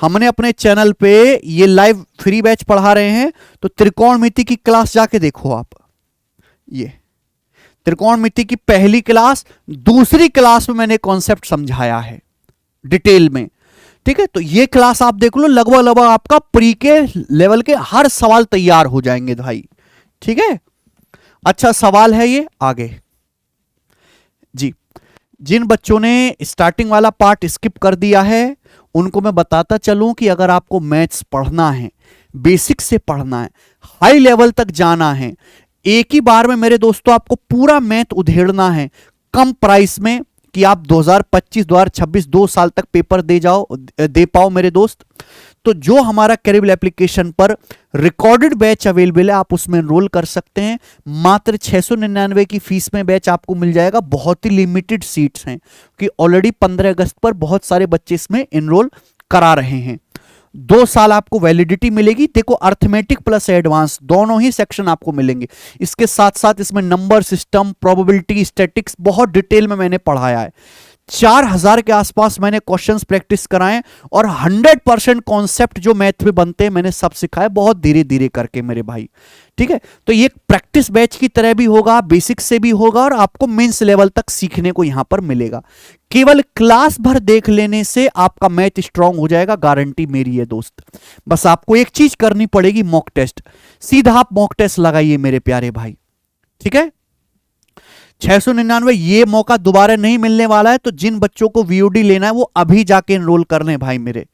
हमने अपने चैनल पे ये लाइव फ्री बैच पढ़ा रहे हैं, तो त्रिकोणमिति की क्लास जाके देखो आप। ये त्रिकोणमिति की पहली क्लास, दूसरी क्लास में मैंने कॉन्सेप्ट समझाया है डिटेल में। ठीक है, तो ये क्लास आप देख लो, लगभग आपका प्री के लेवल के हर सवाल तैयार हो जाएंगे भाई। ठीक है, अच्छा सवाल है ये। आगे जी, जिन बच्चों ने स्टार्टिंग वाला पार्ट स्किप कर दिया है उनको मैं बताता चलूं कि अगर आपको मैथ्स पढ़ना है, बेसिक से पढ़ना है, हाई लेवल तक जाना है, एक ही बार में मेरे दोस्तों आपको पूरा मैथ उधेड़ना है कम प्राइस में, कि आप 2025 2026 2 साल तक पेपर दे पाओ मेरे दोस्त, तो जो हमारा कैरिबल एप्लीकेशन पर रिकॉर्डेड बैच अवेलेबल है आप उसमें एनरोल कर सकते हैं। मात्र 699 की फीस में बैच आपको मिल जाएगा। बहुत ही लिमिटेड सीट्स हैं कि ऑलरेडी 15 अगस्त पर बहुत सारे बच्चे इसमें एनरोल करा रहे हैं। 2 साल आपको वैलिडिटी मिलेगी। देखो, अर्थमेटिक प्लस एडवांस दोनों ही सेक्शन आपको मिलेंगे। इसके साथ साथ इसमें नंबर सिस्टम, प्रोबेबिलिटी, स्टैटिक्स बहुत डिटेल में मैंने पढ़ाया है। 4000 के आसपास मैंने क्वेश्चंस प्रैक्टिस कराए और 100% कॉन्सेप्ट जो मैथ में बनते हैं मैंने सब सिखाए, बहुत धीरे धीरे करके मेरे भाई। ठीक है, तो ये प्रैक्टिस बैच की तरह भी होगा, बेसिक से भी होगा और आपको मेंस लेवल तक सीखने को यहां पर मिलेगा। केवल क्लास भर देख लेने से आपका मैथ स्ट्रांग हो जाएगा, गारंटी मेरी है दोस्त। बस आपको एक चीज करनी पड़ेगी, मॉक टेस्ट। सीधा आप मॉक टेस्ट लगाइए मेरे प्यारे भाई। ठीक है, 699 ये मौका दोबारा नहीं मिलने वाला है, तो जिन बच्चों को वीओडी लेना है वो अभी जाके एनरोल कर लें भाई मेरे।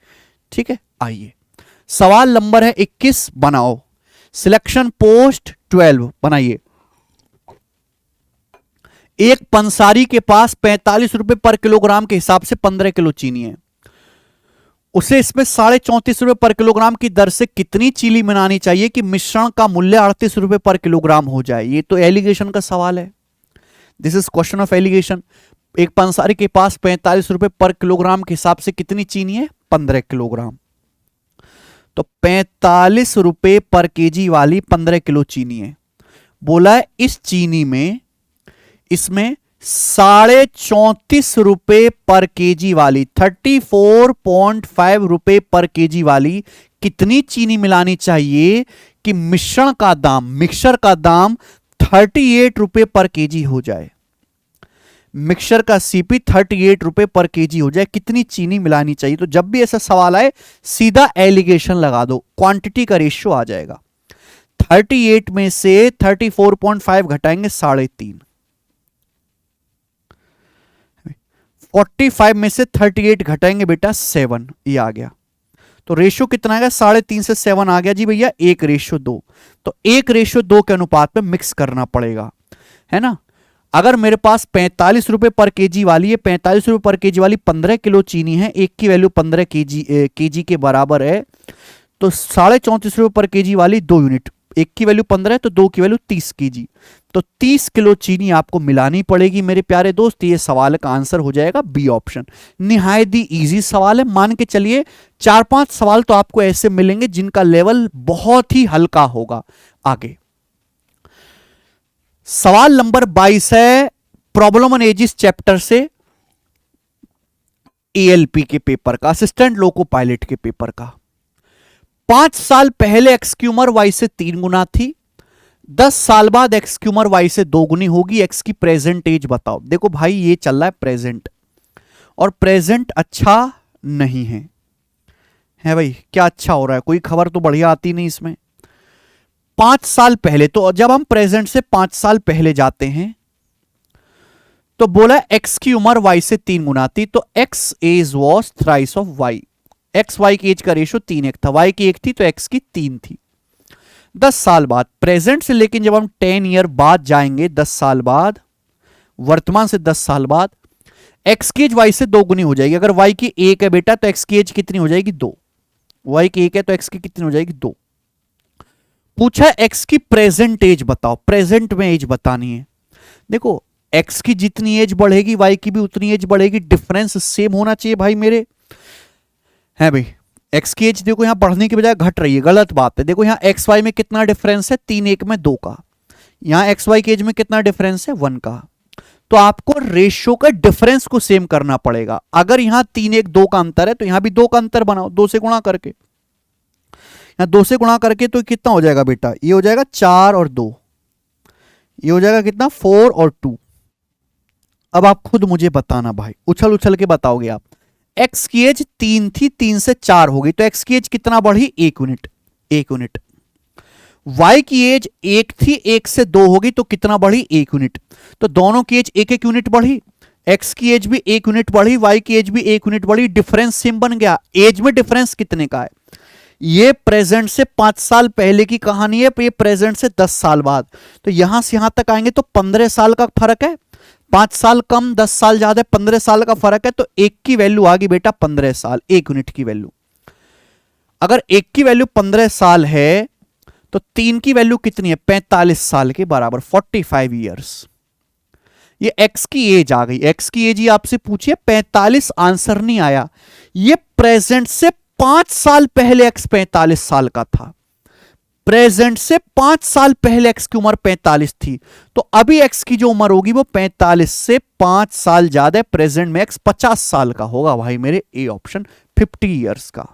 ठीक है, आइए सवाल नंबर है 21 बनाओ। सिलेक्शन पोस्ट 12 बनाइए। एक पंसारी के पास 45 रुपए पर किलोग्राम के हिसाब से 15 किलो चीनी है। उसे इसमें 34.5 रुपए पर किलोग्राम की दर से कितनी चीनी मिलानी चाहिए कि मिश्रण का मूल्य 38 रुपए पर किलोग्राम हो जाए? ये तो एलिगेशन का सवाल है। This is question of allegation. एक पंसारी के पास 45 रुपए पर किलोग्राम के हिसाब से कितनी चीनी है? 15 किलोग्राम। तो 45 रुपए पर केजी वाली 15 किलो चीनी है। बोला है इस चीनी में, इसमें 34.5 रुपए पर केजी वाली 34.5 रुपए पर केजी वाली कितनी चीनी मिलानी चाहिए कि मिश्रण का दाम, मिक्सर का दाम 38 रुपए पर केजी हो जाए। मिक्सर का सीपी 38 रुपए पर केजी हो जाए, कितनी चीनी मिलानी चाहिए? तो जब भी ऐसा सवाल आए सीधा एलिगेशन लगा दो, क्वांटिटी का रेशियो आ जाएगा। 38 में से 34.5 घटाएंगे 3.5, 45 में से 38 घटाएंगे बेटा 7, ये आ गया। तो रेशियो कितना आएगा? 3.5 से 7 आ गया जी भैया, 1:2। तो 1:2 के अनुपात में मिक्स करना पड़ेगा, है ना। अगर मेरे पास 45 रुपए पर केजी वाली है, 45 रुपए पर केजी वाली 15 किलो चीनी है, एक की वैल्यू 15 केजी के बराबर है, तो 34.5 रुपए पर केजी वाली 2 यूनिट, एक की वैल्यू 15 है तो 2 की वैल्यू 30 केजी, तो 30 किलो चीनी आपको मिलानी पड़ेगी मेरे प्यारे दोस्त। ये सवाल का आंसर हो जाएगा बी ऑप्शन। निहायत ही इजी सवाल है, मान के चलिए 4-5 सवाल तो आपको ऐसे मिलेंगे जिनका लेवल बहुत ही हल्का होगा। आगे सवाल नंबर 22 है प्रॉब्लम ऑन एजिस चैप्टर से। एएलपी के पेपर का, असिस्टेंट लोको पायलट के पेपर का। 5 साल पहले एक्स की उम्र वाई से 3 गुना थी, 10 साल बाद एक्स की उम्र वाई से 2 गुनी होगी। एक्स की प्रेजेंट एज बताओ। देखो भाई ये चल रहा है प्रेजेंट, और प्रेजेंट अच्छा नहीं है भाई। क्या अच्छा हो रहा है? कोई खबर तो बढ़िया आती नहीं इसमें। 5 साल पहले, तो जब हम प्रेजेंट से 5 साल पहले जाते हैं तो बोला एक्स की उम्र वाई से 3 गुना थी, तो x age was thrice of y. X y की एज का रेशो 3:1 था, वाई की 1 थी तो एक्स की 3 थी। 10 साल बाद, प्रेजेंट से लेकिन जब हम 10 ईयर बाद जाएंगे, 10 साल बाद, वर्तमान से 10 साल बाद, एक्स की एज वाई से 2 गुनी हो जाएगी। अगर वाई की 1 है बेटा तो एक्स की एज कितनी हो जाएगी? 2। वाई की 1 है तो एक्स की कितनी हो जाएगी? 2। पूछा एक्स की प्रेजेंट एज बताओ, प्रेजेंट में एज बतानी है। देखो एक्स की जितनी एज बढ़ेगी वाई की भी उतनी एज बढ़ेगी, डिफरेंस सेम होना चाहिए भाई मेरे, है भाई। एक्स की एज देखो यहां बढ़ने की बजाय घट रही है, गलत बात है। देखो यहां एक्स वाई में कितना डिफरेंस है? 3:1 में 2 का। यहां एक्स वाई की एज में कितना डिफरेंस है? 1 का। तो आपको रेशियो का डिफरेंस को सेम करना पड़ेगा। अगर यहां 3:1 2 का अंतर है तो यहां भी 2 का अंतर बनाओ, 2 से गुणा करके। यहां 2 से गुणा करके तो कितना हो जाएगा बेटा? ये हो जाएगा 4 और 2, ये हो जाएगा कितना? 4 और 2। अब आप खुद मुझे बताना भाई, उछल उछल के बताओगे आप। एक्स की एज 3 थी, 3 से 4 हो गई, तो एक्स की एज कितना बढ़ी? 1 यूनिट, 1 यूनिट। वाई की एज 1 थी, 1 से 2 होगी तो कितना बढ़ी? 1 यूनिट। तो दोनों की एज 1-1 यूनिट बढ़ी। एक्स की एज भी 1 यूनिट बढ़ी, वाई की एज भी 1 यूनिट बढ़ी, डिफरेंस सेम बन गया। एज में डिफरेंस कितने का है? ये प्रेजेंट से 5 साल पहले की कहानी है, ये प्रेजेंट से 10 साल बाद, तो यहां से यहां तक आएंगे तो 15 साल का फर्क है। 5 साल कम 10 साल ज्यादा, 15 साल का फर्क है, तो एक की वैल्यू आ गई बेटा 15 साल, 1 यूनिट की वैल्यू। अगर एक की वैल्यू 15 साल है तो 3 की वैल्यू कितनी है? 45 साल के बराबर, 45 ईयर्स। ये एक्स की एज आ गई। एक्स की एज ये आपसे पूछिए, 45 आंसर नहीं आया। ये प्रेजेंट से 5 साल पहले एक्स 45 साल का था। प्रेजेंट से 5 साल पहले एक्स की उम्र 45 थी, तो अभी एक्स की जो उम्र होगी वो 45 से 5 साल ज्यादा है। प्रेजेंट में एक्स 50 साल का होगा भाई मेरे, ए ऑप्शन 50 ईयर्स का।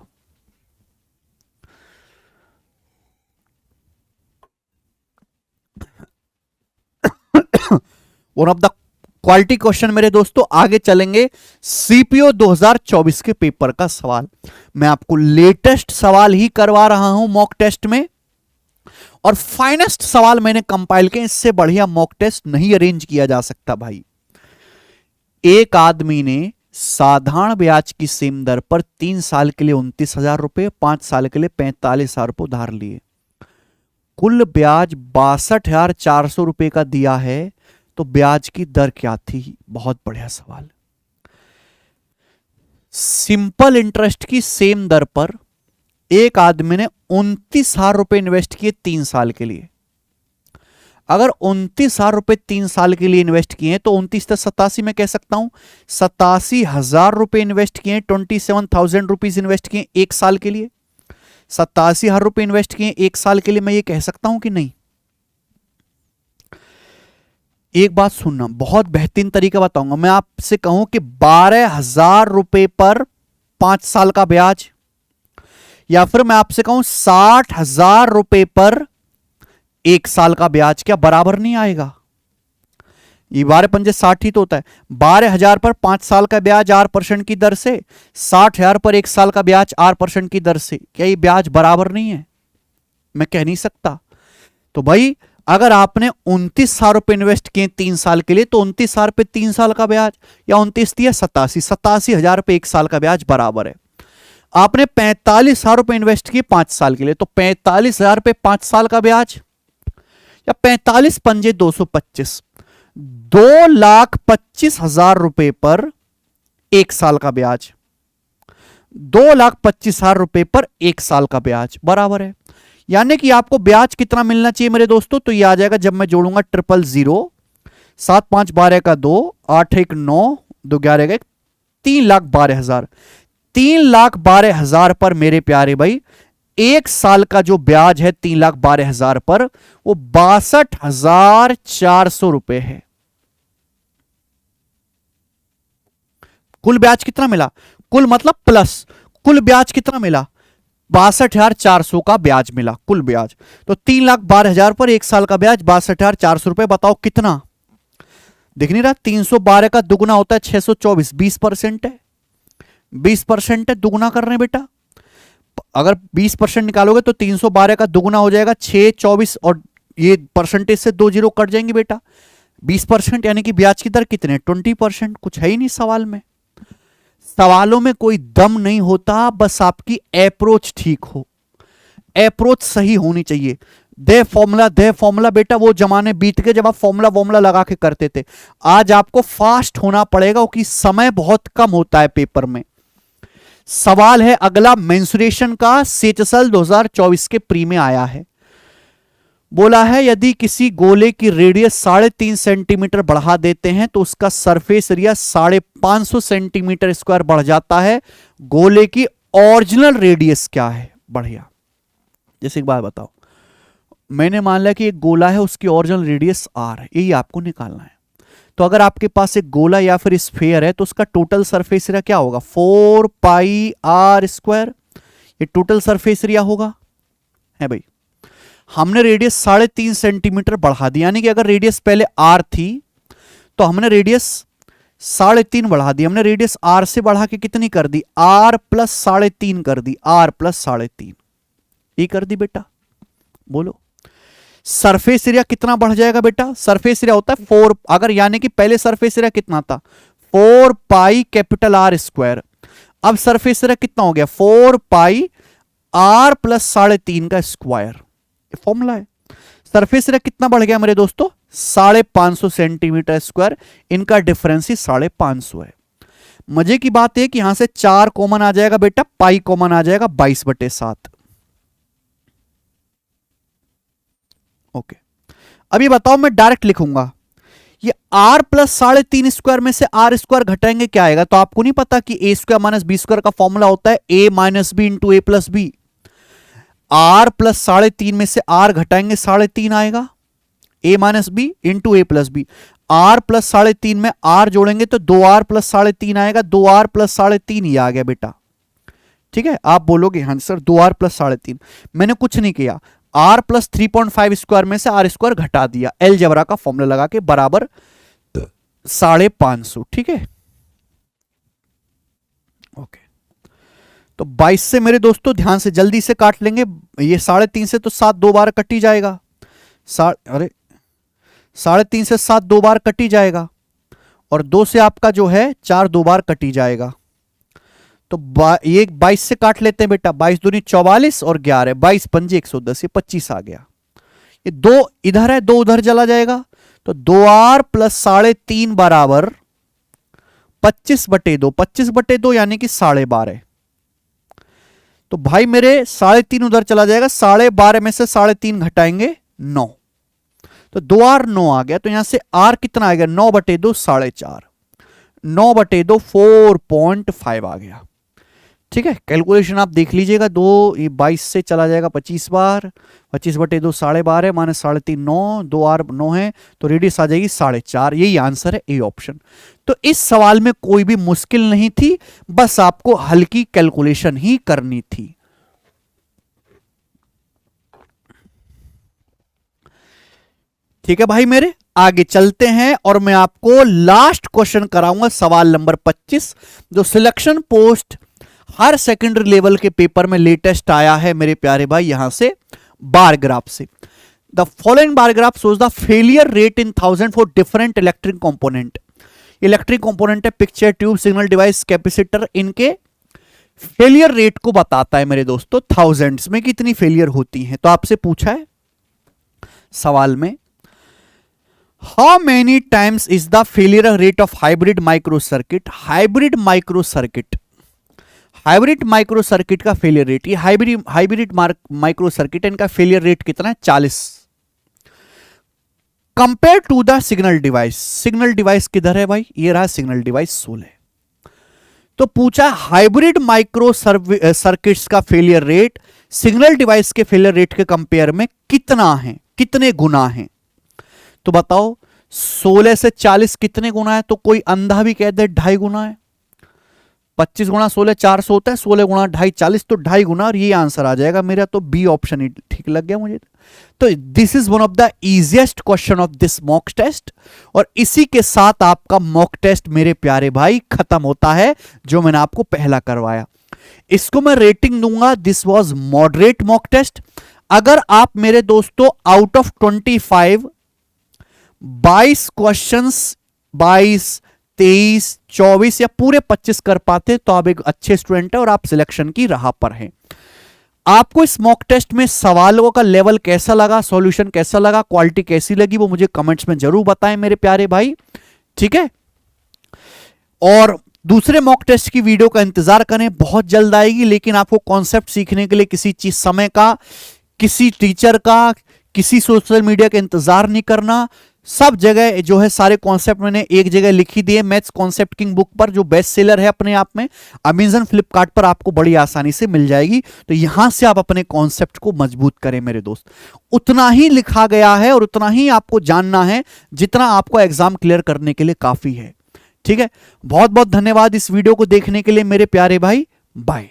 One of the quality question मेरे दोस्तों। आगे चलेंगे सीपीओ 2024 के पेपर का सवाल। मैं आपको लेटेस्ट सवाल ही करवा रहा हूं मॉक टेस्ट में, और फाइनेस्ट सवाल मैंने कंपाइल किए, इससे बढ़िया मॉक टेस्ट नहीं अरेंज किया जा सकता भाई। एक आदमी ने साधारण ब्याज की सेम दर पर 3 साल के लिए 29,000 रुपए, 5 साल के लिए 45,000 रुपए उधार लिए। कुल ब्याज 62,400 रुपए का दिया है, तो ब्याज की दर क्या थी? बहुत बढ़िया सवाल। सिंपल इंटरेस्ट की सेम दर पर एक आदमी ने 29,000 रुपए इन्वेस्ट किए 3 साल के लिए। अगर 29,000 रुपए 3 साल के लिए इन्वेस्ट किए तो 29 से 87 में कह सकता हूं 87,000 रुपए इन्वेस्ट किए, 27,000 रुपीज इन्वेस्ट किए 1 साल के लिए। 87,000 रुपए इन्वेस्ट किए 1 साल के लिए, मैं ये कह सकता हूं कि नहीं? एक बात सुनना, बहुत बेहतरीन तरीका बताऊंगा। मैं आपसे कहूं कि 12,000 रुपए पर 5 साल का ब्याज, या फिर मैं आपसे कहूं 60,000 रुपए पर 1 साल का ब्याज, क्या बराबर नहीं आएगा? ये 12 पंजे 60 ही तो होता है। 12,000 पर 5 साल का ब्याज 8% की दर से, 60,000 पर 1 साल का ब्याज 8% की दर से, क्या ये ब्याज बराबर नहीं है? मैं कह नहीं सकता। तो भाई अगर आपने 29,000 रुपए इन्वेस्ट किए 3 साल के लिए, तो 29,000 पे 3 साल का ब्याज, या 29 दिया 87,000 रुपए 1 साल का ब्याज बराबर है। आपने 45,000 रुपए इन्वेस्ट किए 5 साल के लिए, तो 45,000 पे 5 साल का ब्याज, या 45 पंजे 225, 2,25,000 रुपए पर 1 साल का ब्याज, 2,25,000 रुपए पर 1 साल का ब्याज बराबर है। यानी कि आपको ब्याज कितना मिलना चाहिए मेरे दोस्तों? तो ये आ जाएगा, जब मैं जोड़ूंगा 000, 7 5 12 का 2, 8 1 9, 2 11 1, 3,12,000। 3,12,000 पर मेरे प्यारे भाई 1 साल का जो ब्याज है 3,12,000 पर, वो 62,400 रुपए है। कुल ब्याज कितना मिला, कुल मतलब प्लस, कुल ब्याज कितना मिला, 62,400 का ब्याज मिला कुल ब्याज। तो 3,12,000 पर एक साल का ब्याज 62,400 रुपए। बताओ कितना, दिख नहीं रहा, 312 का दुगुना होता है 624, 20% है, 20% है, दुगुना कर रहे हैं बेटा। अगर 20% निकालोगे तो 312 का दुगुना हो जाएगा 624, और ये परसेंटेज से 2 जीरो कट जाएंगे बेटा। 20% यानी कि ब्याज की दर कितने, 20%। कुछ है ही नहीं सवाल में, सवालों में कोई दम नहीं होता, बस आपकी अप्रोच ठीक हो, अप्रोच सही होनी चाहिए। दे फॉर्मूला बेटा वो जमाने बीत के जब आप फॉर्मूला लगा के करते थे। आज आपको फास्ट होना पड़ेगा क्योंकि समय बहुत कम होता है पेपर में। सवाल है अगला मेंसुरेशन का, सेचसल 2024 के प्री में आया है। बोला है यदि किसी गोले की रेडियस 3.5 सेंटीमीटर बढ़ा देते हैं तो उसका सरफेस एरिया 550 सेंटीमीटर स्क्वायर बढ़ जाता है। गोले की ओरिजिनल रेडियस क्या है, बढ़िया। जैसे एक बात बताओ, मैंने मान लिया कि एक गोला है, उसकी ओरिजिनल रेडियस r है, यही आपको निकालना है। तो अगर आपके पास एक गोला या फिर स्फीयर है तो उसका टोटल सरफेस एरिया क्या होगा, 4 पाई r स्क्वायर, ये टोटल सरफेस एरिया होगा, है भाई। हमने रेडियस 3.5 सेंटीमीटर बढ़ा दी, यानी कि अगर रेडियस पहले r थी तो हमने रेडियस 3.5 बढ़ा दी, हमने रेडियस r से बढ़ा के कितनी कर दी, r प्लस 3.5 कर दी, r प्लस 3.5 ये कर दी बेटा। बोलो सरफेस एरिया कितना बढ़ जाएगा बेटा, सरफेस एरिया होता है 4, अगर यानी कि पहले सरफेस एरिया कितना था 4 पाई कैपिटल R स्क्वायर, अब सरफेस एरिया कितना हो गया 4 पाई R प्लस 3.5 का स्क्वायर, ये फॉर्मूला है। सरफेस एरिया कितना बढ़ गया मेरे दोस्तों, 550 सेंटीमीटर स्क्वायर, इनका डिफरेंस ही 550 है। मजे की बात है कि यहां से 4 कॉमन आ जाएगा बेटा, पाई कॉमन आ जाएगा 22/7। ओके, अभी बताओ मैं डायरेक्ट लिखूंगा, ये r प्लस 3.5 स्क्वायर में से r स्क्वायर घटाएंगे क्या आएगा। तो आपको नहीं पता कि a square minus B square का फॉर्मूला होता है a minus B into A plus B. r plus 3.5 में से r घटाएंगे 3.5 आएगा, a minus B into A plus B. r plus 3.5 में r जोड़ेंगे तो 2r प्लस 3.5 आएगा, 2r प्लस 3.5 ही आ गया बेटा। ठीक है, आप बोलोगे हाँ सर 2r प्लस 3.5, मैंने कुछ नहीं किया, r प्लस 3.5 स्क्वायर में से r स्क्वायर घटा दिया, अलजेब्रा का फॉर्मूला लगा के बराबर 550। ठीक है, ओके। तो 22 से मेरे दोस्तों ध्यान से जल्दी से काट लेंगे, ये 3.5 से तो 7 2 बार कट ही जाएगा, अरे 3.5 से 7 2 बार कट ही जाएगा, और 2 से आपका जो है 4 2 बार कट ही जाएगा। तो ये 22 से काट लेते हैं बेटा, 22 दूनी 44 और 11, 22 पंजे 110, ये 25 आ गया। ये 2 इधर है, 2 उधर चला जाएगा, तो 2r प्लस 3.5 बराबर 25/2, 25/2 यानी कि 12.5। तो भाई मेरे 3.5 उधर चला जाएगा, 12.5 में से 3.5 घटाएंगे 9, तो 2r 9 आ गया। तो यहां से r कितना आ गया, 9/2 4.5, 9/2 4.5 आ गया। ठीक है, कैलकुलेशन आप देख लीजिएगा, 2 ये 22 से चला जाएगा 25 बार, 25/2 12.5 माइनस 3.5 9, 2r 9 है, तो रेडियस आ जाएगी 4.5। यही आंसर है ए ऑप्शन। तो इस सवाल में कोई भी मुश्किल नहीं थी, बस आपको हल्की कैलकुलेशन ही करनी थी। ठीक है भाई मेरे, आगे चलते हैं और मैं आपको लास्ट क्वेश्चन कराऊंगा, सवाल नंबर 25, जो selection post higher secondary level के पेपर में लेटेस्ट आया है मेरे प्यारे भाई, यहां से बार ग्राफ से। The following bar graph shows the failure rate in 1000 for different electric component. Electric component है picture, tube, signal device, capacitor, इनके फेलियर रेट को बताता है मेरे दोस्तों, थाउजेंड्स में कितनी फेलियर होती हैं। तो आपसे पूछा है सवाल में, how many times is the failure rate of hybrid micro circuit. Hybrid micro circuit, hybrid micro circuit का फेलियर रेट, ये हाइब्रिड माइक्रो सर्किट, इनका फेलियर रेट कितना है 40, compare to the signal device. Signal device किधर है भाई, ये रहा सिग्नल डिवाइस 16। तो पूछा हाइब्रिड माइक्रो सर्किट्स का फेलियर रेट सिग्नल डिवाइस के फेलियर रेट के कंपेयर में कितना है, कितने गुना है। तो बताओ 16 से 40 कितने गुना है, तो कोई अंधा भी कह दे 2.5 गुना है। 25 गुणा 16 400 होता है, 16 गुणा 2.5 40, तो 2.5 गुना, और ये आंसर आ जाएगा मेरा। तो बी ऑप्शन ही ठीक लग गया मुझे। तो this is one of the easiest question of this mock test, और इसी के साथ आपका मॉक टेस्ट मेरे प्यारे भाई खत्म होता है, जो मैंने आपको पहला करवाया। इसको मैं रेटिंग दूंगा, this was moderate mock test. अगर आप मेरे दोस्तों आउट ऑफ 25 22 क्वेश्चंस, 22 23 24 या पूरे 25 कर पाते तो आप एक अच्छे स्टूडेंट है और आप सिलेक्शन की राह पर हैं। आपको इस मॉक टेस्ट में सवालों का लेवल कैसा लगा, सॉल्यूशन कैसा लगा, क्वालिटी कैसी लगी, वो मुझे कमेंट्स में जरूर बताएं मेरे प्यारे भाई, ठीक है। और दूसरे मॉक टेस्ट की वीडियो का इंतजार करें, बहुत जल्द आएगी। लेकिन आपको कॉन्सेप्ट सीखने के लिए किसी चीज समय का, किसी टीचर का, किसी सोशल मीडिया का इंतजार नहीं करना। सब जगह जो है सारे कॉन्सेप्ट मैंने एक जगह लिखी दिए, मैथ्स कॉन्सेप्ट किंग बुक पर, जो बेस्ट सेलर है अपने आप में। अमेजन फ्लिपकार्ट पर आपको बड़ी आसानी से मिल जाएगी। तो यहां से आप अपने कॉन्सेप्ट को मजबूत करें मेरे दोस्त। उतना ही लिखा गया है और उतना ही आपको जानना है जितना आपको एग्जाम क्लियर करने के लिए काफी है, ठीक है। बहुत बहुत धन्यवाद इस वीडियो को देखने के लिए मेरे प्यारे भाई, बाय।